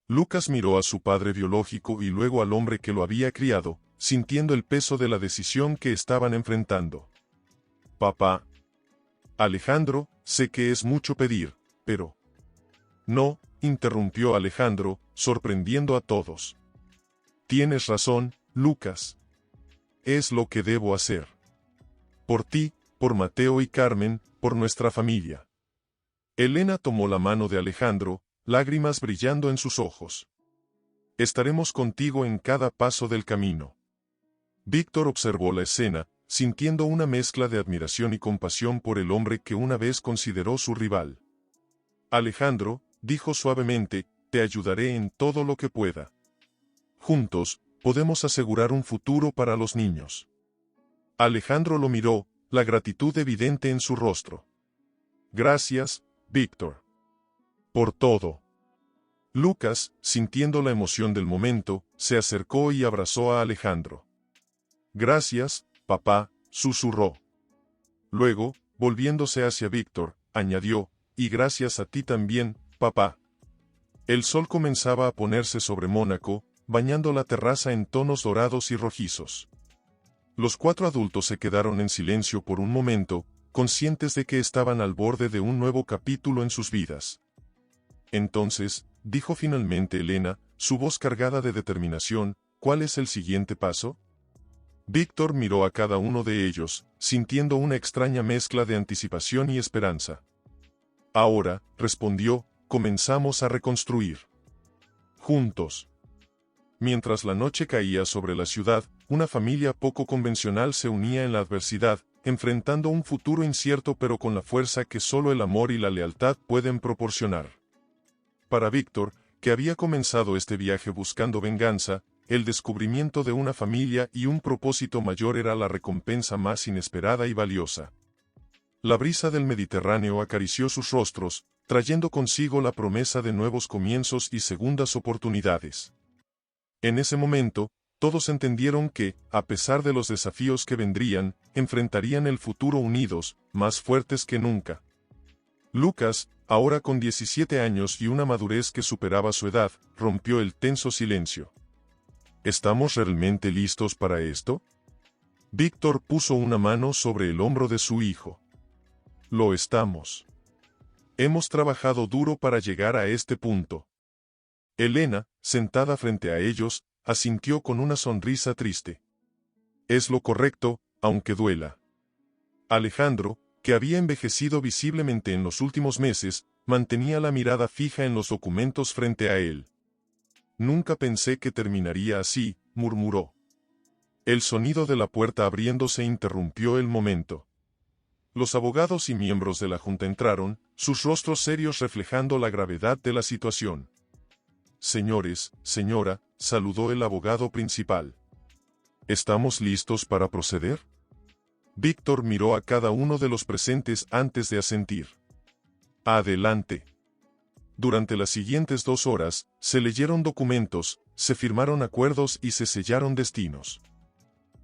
Lucas miró a su padre biológico y luego al hombre que lo había criado, sintiendo el peso de la decisión que estaban enfrentando. Papá. Alejandro, sé que es mucho pedir, pero... No, interrumpió Alejandro, sorprendiendo a todos. Tienes razón, Lucas. Es lo que debo hacer. Por ti, por Mateo y Carmen, por nuestra familia. Elena tomó la mano de Alejandro, lágrimas brillando en sus ojos. Estaremos contigo en cada paso del camino. Víctor observó la escena, sintiendo una mezcla de admiración y compasión por el hombre que una vez consideró su rival. Alejandro, dijo suavemente, te ayudaré en todo lo que pueda. Juntos, podemos asegurar un futuro para los niños. Alejandro lo miró, la gratitud evidente en su rostro. Gracias, Víctor. Por todo. Lucas, sintiendo la emoción del momento, se acercó y abrazó a Alejandro. Gracias, papá, susurró. Luego, volviéndose hacia Víctor, añadió, y gracias a ti también, papá. El sol comenzaba a ponerse sobre Mónaco, bañando la terraza en tonos dorados y rojizos. Los 4 adultos se quedaron en silencio por un momento, conscientes de que estaban al borde de un nuevo capítulo en sus vidas. Entonces, dijo finalmente Elena, su voz cargada de determinación, ¿cuál es el siguiente paso? Víctor miró a cada uno de ellos, sintiendo una extraña mezcla de anticipación y esperanza. Ahora, respondió, comenzamos a reconstruir. Juntos. Mientras la noche caía sobre la ciudad, una familia poco convencional se unía en la adversidad, enfrentando un futuro incierto pero con la fuerza que solo el amor y la lealtad pueden proporcionar. Para Víctor, que había comenzado este viaje buscando venganza, el descubrimiento de una familia y un propósito mayor era la recompensa más inesperada y valiosa. La brisa del Mediterráneo acarició sus rostros, trayendo consigo la promesa de nuevos comienzos y segundas oportunidades. En ese momento, todos entendieron que, a pesar de los desafíos que vendrían, enfrentarían el futuro unidos, más fuertes que nunca. Lucas, ahora con 17 años y una madurez que superaba su edad, rompió el tenso silencio. ¿Estamos realmente listos para esto? Víctor puso una mano sobre el hombro de su hijo. Lo estamos. Hemos trabajado duro para llegar a este punto. Elena, sentada frente a ellos, asintió con una sonrisa triste. Es lo correcto, aunque duela. Alejandro, que había envejecido visiblemente en los últimos meses, mantenía la mirada fija en los documentos frente a él. Nunca pensé que terminaría así, murmuró. El sonido de la puerta abriéndose interrumpió el momento. Los abogados y miembros de la junta entraron, sus rostros serios reflejando la gravedad de la situación. Señores, señora, saludó el abogado principal. ¿Estamos listos para proceder? Víctor miró a cada uno de los presentes antes de asentir. Adelante. Durante las siguientes 2 horas, se leyeron documentos, se firmaron acuerdos y se sellaron destinos.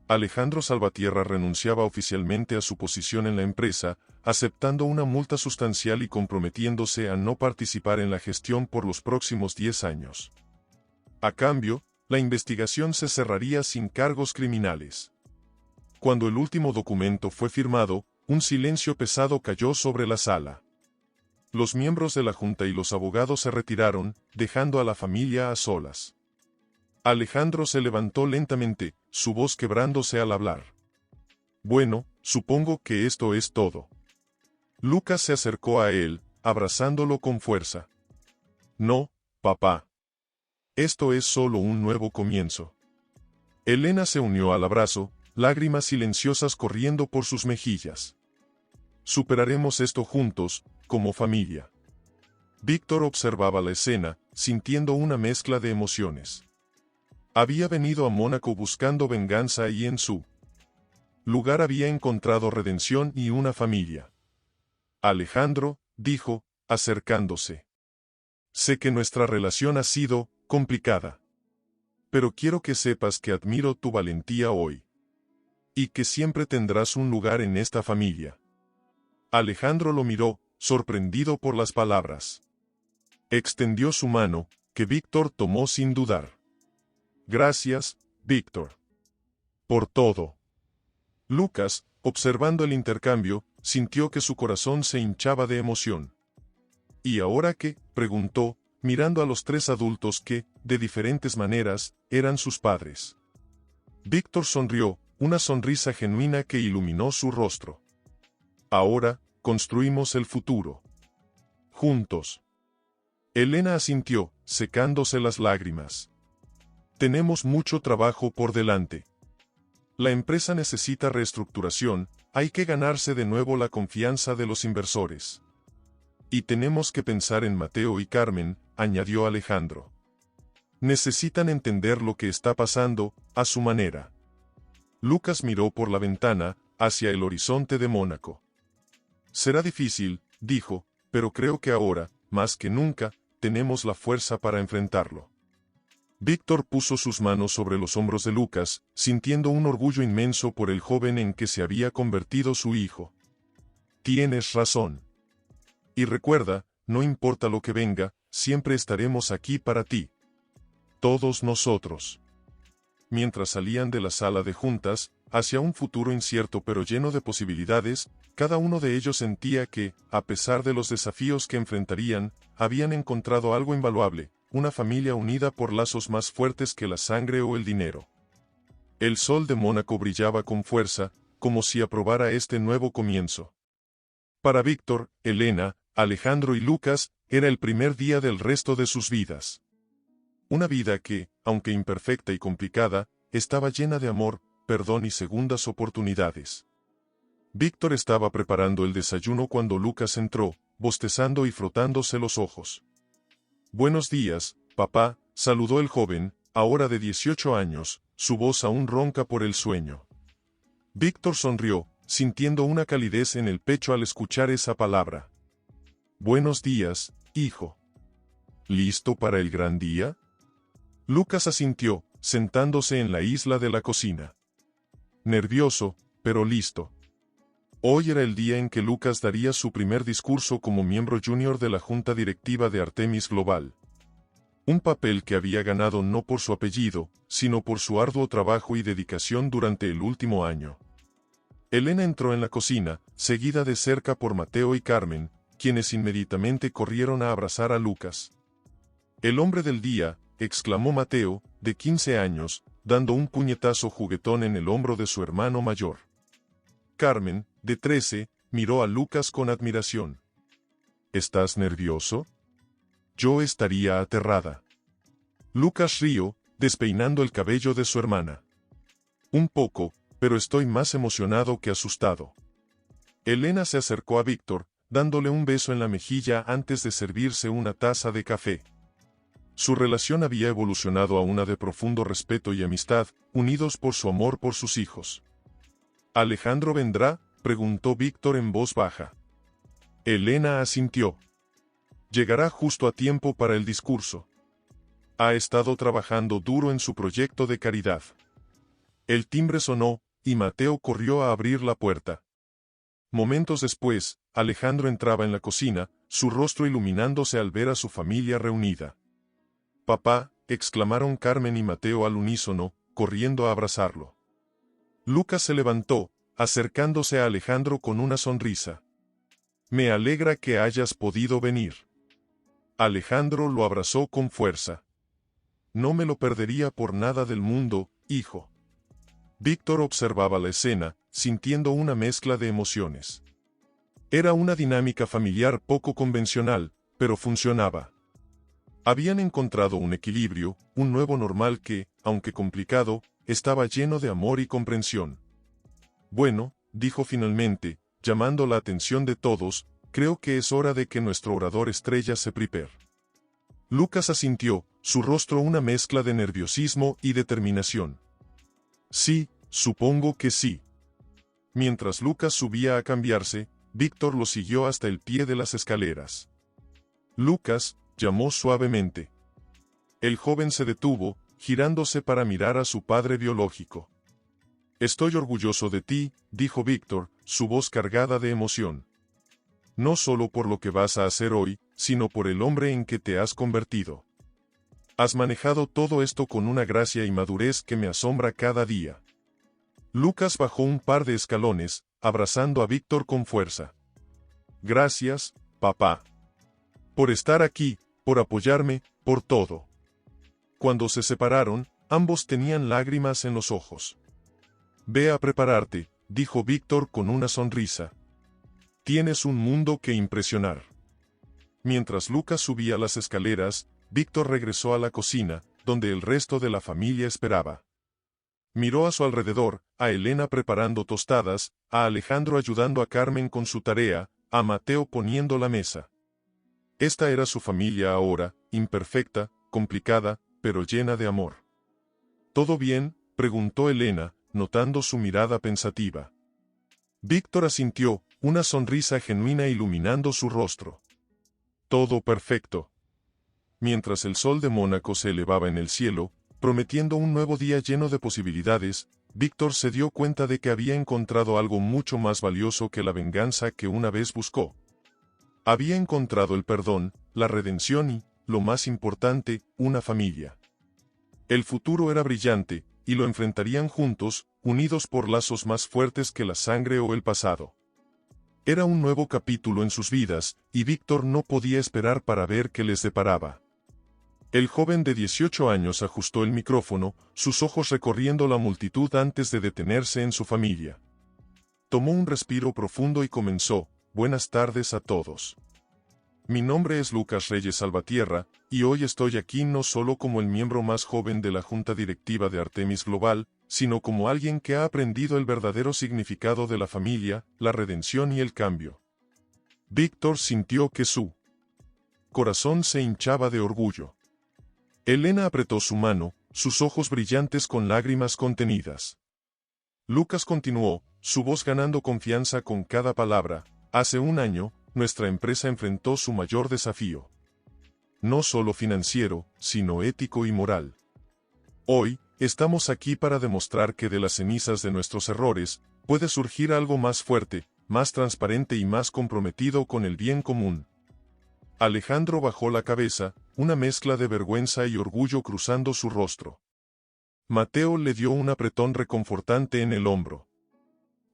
Alejandro Salvatierra renunciaba oficialmente a su posición en la empresa, aceptando una multa sustancial y comprometiéndose a no participar en la gestión por los próximos 10 años. A cambio, la investigación se cerraría sin cargos criminales. Cuando el último documento fue firmado, un silencio pesado cayó sobre la sala. Los miembros de la junta y los abogados se retiraron, dejando a la familia a solas. Alejandro se levantó lentamente, su voz quebrándose al hablar. Bueno, supongo que esto es todo. Lucas se acercó a él, abrazándolo con fuerza. No, papá. Esto es solo un nuevo comienzo. Elena se unió al abrazo, lágrimas silenciosas corriendo por sus mejillas. Superaremos esto juntos, como familia. Víctor observaba la escena, sintiendo una mezcla de emociones. Había venido a Mónaco buscando venganza y en su lugar había encontrado redención y una familia. Alejandro, dijo, acercándose. Sé que nuestra relación ha sido complicada. Pero quiero que sepas que admiro tu valentía hoy. Y que siempre tendrás un lugar en esta familia. Alejandro lo miró, sorprendido por las palabras. Extendió su mano, que Víctor tomó sin dudar. Gracias, Víctor. Por todo. Lucas, observando el intercambio, sintió que su corazón se hinchaba de emoción. ¿Y ahora qué?, preguntó, mirando a los 3 adultos que, de diferentes maneras, eran sus padres. Víctor sonrió, una sonrisa genuina que iluminó su rostro. Ahora, construimos el futuro. Juntos. Elena asintió, secándose las lágrimas. Tenemos mucho trabajo por delante. La empresa necesita reestructuración, hay que ganarse de nuevo la confianza de los inversores. Y tenemos que pensar en Mateo y Carmen, añadió Alejandro. Necesitan entender lo que está pasando, a su manera. Lucas miró por la ventana, hacia el horizonte de Mónaco. Será difícil, dijo, pero creo que ahora, más que nunca, tenemos la fuerza para enfrentarlo. Víctor puso sus manos sobre los hombros de Lucas, sintiendo un orgullo inmenso por el joven en que se había convertido su hijo. Tienes razón. Y recuerda, no importa lo que venga, siempre estaremos aquí para ti. Todos nosotros. Mientras salían de la sala de juntas, hacia un futuro incierto pero lleno de posibilidades, cada uno de ellos sentía que, a pesar de los desafíos que enfrentarían, habían encontrado algo invaluable, una familia unida por lazos más fuertes que la sangre o el dinero. El sol de Mónaco brillaba con fuerza, como si aprobara este nuevo comienzo. Para Víctor, Elena, Alejandro y Lucas, era el primer día del resto de sus vidas. Una vida que, aunque imperfecta y complicada, estaba llena de amor, perdón y segundas oportunidades. Víctor estaba preparando el desayuno cuando Lucas entró, bostezando y frotándose los ojos. «Buenos días, papá», saludó el joven, ahora de 18 años, su voz aún ronca por el sueño. Víctor sonrió, sintiendo una calidez en el pecho al escuchar esa palabra. «Buenos días, hijo. ¿Listo para el gran día?». Lucas asintió, sentándose en la isla de la cocina. Nervioso, pero listo. Hoy era el día en que Lucas daría su primer discurso como miembro junior de la junta directiva de Artemis Global. Un papel que había ganado no por su apellido, sino por su arduo trabajo y dedicación durante el último año. Elena entró en la cocina, seguida de cerca por Mateo y Carmen, quienes inmediatamente corrieron a abrazar a Lucas. «El hombre del día», exclamó Mateo, de 15 años, dando un puñetazo juguetón en el hombro de su hermano mayor. Carmen, de 13, miró a Lucas con admiración. «¿Estás nervioso?». «Yo estaría aterrada». Lucas rió, despeinando el cabello de su hermana. «Un poco, pero estoy más emocionado que asustado». Elena se acercó a Víctor, dándole un beso en la mejilla antes de servirse una taza de café. Su relación había evolucionado a una de profundo respeto y amistad, unidos por su amor por sus hijos. «¿Alejandro vendrá?», preguntó Víctor en voz baja. Elena asintió. «Llegará justo a tiempo para el discurso. Ha estado trabajando duro en su proyecto de caridad». El timbre sonó, y Mateo corrió a abrir la puerta. Momentos después, Alejandro entraba en la cocina, su rostro iluminándose al ver a su familia reunida. «Papá», exclamaron Carmen y Mateo al unísono, corriendo a abrazarlo. Lucas se levantó, acercándose a Alejandro con una sonrisa. «Me alegra que hayas podido venir». Alejandro lo abrazó con fuerza. «No me lo perdería por nada del mundo, hijo». Víctor observaba la escena, sintiendo una mezcla de emociones. Era una dinámica familiar poco convencional, pero funcionaba. Habían encontrado un equilibrio, un nuevo normal que, aunque complicado, estaba lleno de amor y comprensión. «Bueno», dijo finalmente, llamando la atención de todos, «creo que es hora de que nuestro orador estrella se prepare». Lucas asintió, su rostro una mezcla de nerviosismo y determinación. «Sí, supongo que sí». Mientras Lucas subía a cambiarse, Víctor lo siguió hasta el pie de las escaleras. «Lucas», llamó suavemente. El joven se detuvo, girándose para mirar a su padre biológico. «Estoy orgulloso de ti», dijo Víctor, su voz cargada de emoción. «No solo por lo que vas a hacer hoy, sino por el hombre en que te has convertido. Has manejado todo esto con una gracia y madurez que me asombra cada día». Lucas bajó un par de escalones, abrazando a Víctor con fuerza. «Gracias, papá. Por estar aquí, por apoyarme, por todo». Cuando se separaron, ambos tenían lágrimas en los ojos. «Ve a prepararte», dijo Víctor con una sonrisa. «Tienes un mundo que impresionar». Mientras Lucas subía las escaleras, Víctor regresó a la cocina, donde el resto de la familia esperaba. Miró a su alrededor, a Elena preparando tostadas, a Alejandro ayudando a Carmen con su tarea, a Mateo poniendo la mesa. Esta era su familia ahora, imperfecta, complicada, pero llena de amor. «¿Todo bien?», preguntó Elena, notando su mirada pensativa. Víctor asintió, una sonrisa genuina iluminando su rostro. «Todo perfecto». Mientras el sol de Mónaco se elevaba en el cielo, prometiendo un nuevo día lleno de posibilidades, Víctor se dio cuenta de que había encontrado algo mucho más valioso que la venganza que una vez buscó. Había encontrado el perdón, la redención y, lo más importante, una familia. El futuro era brillante, y lo enfrentarían juntos, unidos por lazos más fuertes que la sangre o el pasado. Era un nuevo capítulo en sus vidas, y Víctor no podía esperar para ver qué les deparaba. El joven de 18 años ajustó el micrófono, sus ojos recorriendo la multitud antes de detenerse en su familia. Tomó un respiro profundo y comenzó: «Buenas tardes a todos. Mi nombre es Lucas Reyes Salvatierra, y hoy estoy aquí no solo como el miembro más joven de la junta directiva de Artemis Global, sino como alguien que ha aprendido el verdadero significado de la familia, la redención y el cambio. Víctor sintió que su corazón se hinchaba de orgullo. Elena apretó su mano, sus ojos brillantes con lágrimas contenidas. Lucas continuó, su voz ganando confianza con cada palabra. Hace un año, nuestra empresa enfrentó su mayor desafío. No solo financiero, sino ético y moral. Hoy, estamos aquí para demostrar que de las cenizas de nuestros errores, puede surgir algo más fuerte, más transparente y más comprometido con el bien común. Alejandro bajó la cabeza, una mezcla de vergüenza y orgullo cruzando su rostro. Mateo le dio un apretón reconfortante en el hombro.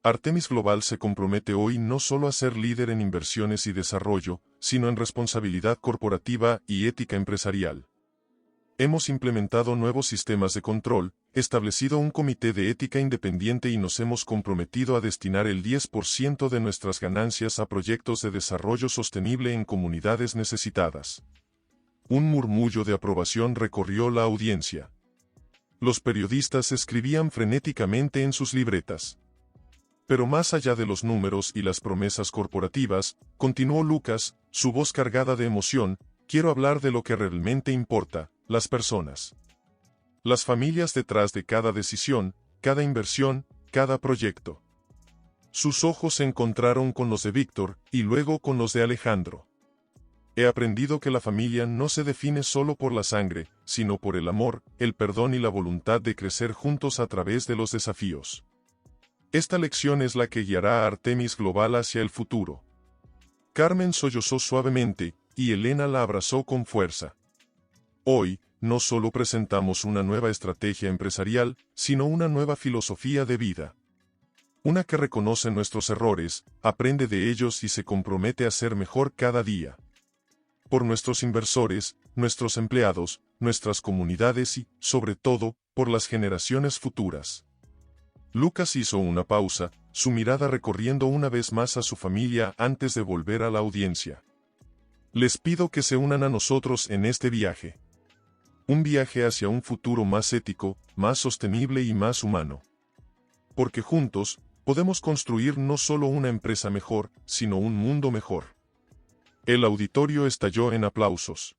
Artemis Global se compromete hoy no solo a ser líder en inversiones y desarrollo, sino en responsabilidad corporativa y ética empresarial. Hemos implementado nuevos sistemas de control, establecido un comité de ética independiente y nos hemos comprometido a destinar el 10% de nuestras ganancias a proyectos de desarrollo sostenible en comunidades necesitadas. Un murmullo de aprobación recorrió la audiencia. Los periodistas escribían frenéticamente en sus libretas. Pero más allá de los números y las promesas corporativas, continuó Lucas, su voz cargada de emoción, quiero hablar de lo que realmente importa, las personas. Las familias detrás de cada decisión, cada inversión, cada proyecto. Sus ojos se encontraron con los de Víctor, y luego con los de Alejandro. He aprendido que la familia no se define solo por la sangre, sino por el amor, el perdón y la voluntad de crecer juntos a través de los desafíos. Esta lección es la que guiará a Artemis Global hacia el futuro. Carmen sollozó suavemente, y Elena la abrazó con fuerza. Hoy, no solo presentamos una nueva estrategia empresarial, sino una nueva filosofía de vida. Una que reconoce nuestros errores, aprende de ellos y se compromete a ser mejor cada día. Por nuestros inversores, nuestros empleados, nuestras comunidades y, sobre todo, por las generaciones futuras. Lucas hizo una pausa, su mirada recorriendo una vez más a su familia antes de volver a la audiencia. Les pido que se unan a nosotros en este viaje. Un viaje hacia un futuro más ético, más sostenible y más humano. Porque juntos, podemos construir no solo una empresa mejor, sino un mundo mejor. El auditorio estalló en aplausos.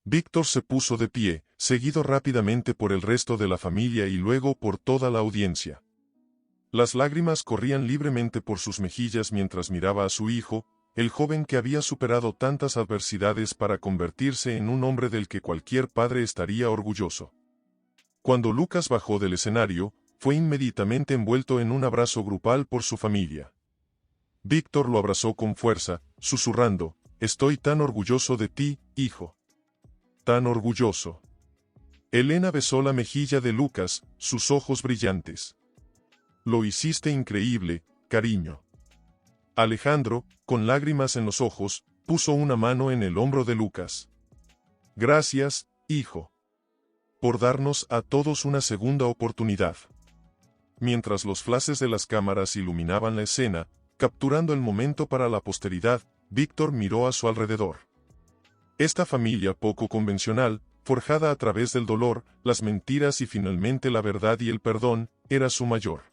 Víctor se puso de pie, seguido rápidamente por el resto de la familia y luego por toda la audiencia. Las lágrimas corrían libremente por sus mejillas mientras miraba a su hijo, el joven que había superado tantas adversidades para convertirse en un hombre del que cualquier padre estaría orgulloso. Cuando Lucas bajó del escenario, fue inmediatamente envuelto en un abrazo grupal por su familia. Víctor lo abrazó con fuerza, susurrando, «Estoy tan orgulloso de ti, hijo. Tan orgulloso». Elena besó la mejilla de Lucas, sus ojos brillantes. «Lo hiciste increíble, cariño». Alejandro, con lágrimas en los ojos, puso una mano en el hombro de Lucas. «Gracias, hijo. Por darnos a todos una segunda oportunidad». Mientras los flashes de las cámaras iluminaban la escena, capturando el momento para la posteridad, Víctor miró a su alrededor. Esta familia poco convencional, forjada a través del dolor, las mentiras y finalmente la verdad y el perdón, era su mayor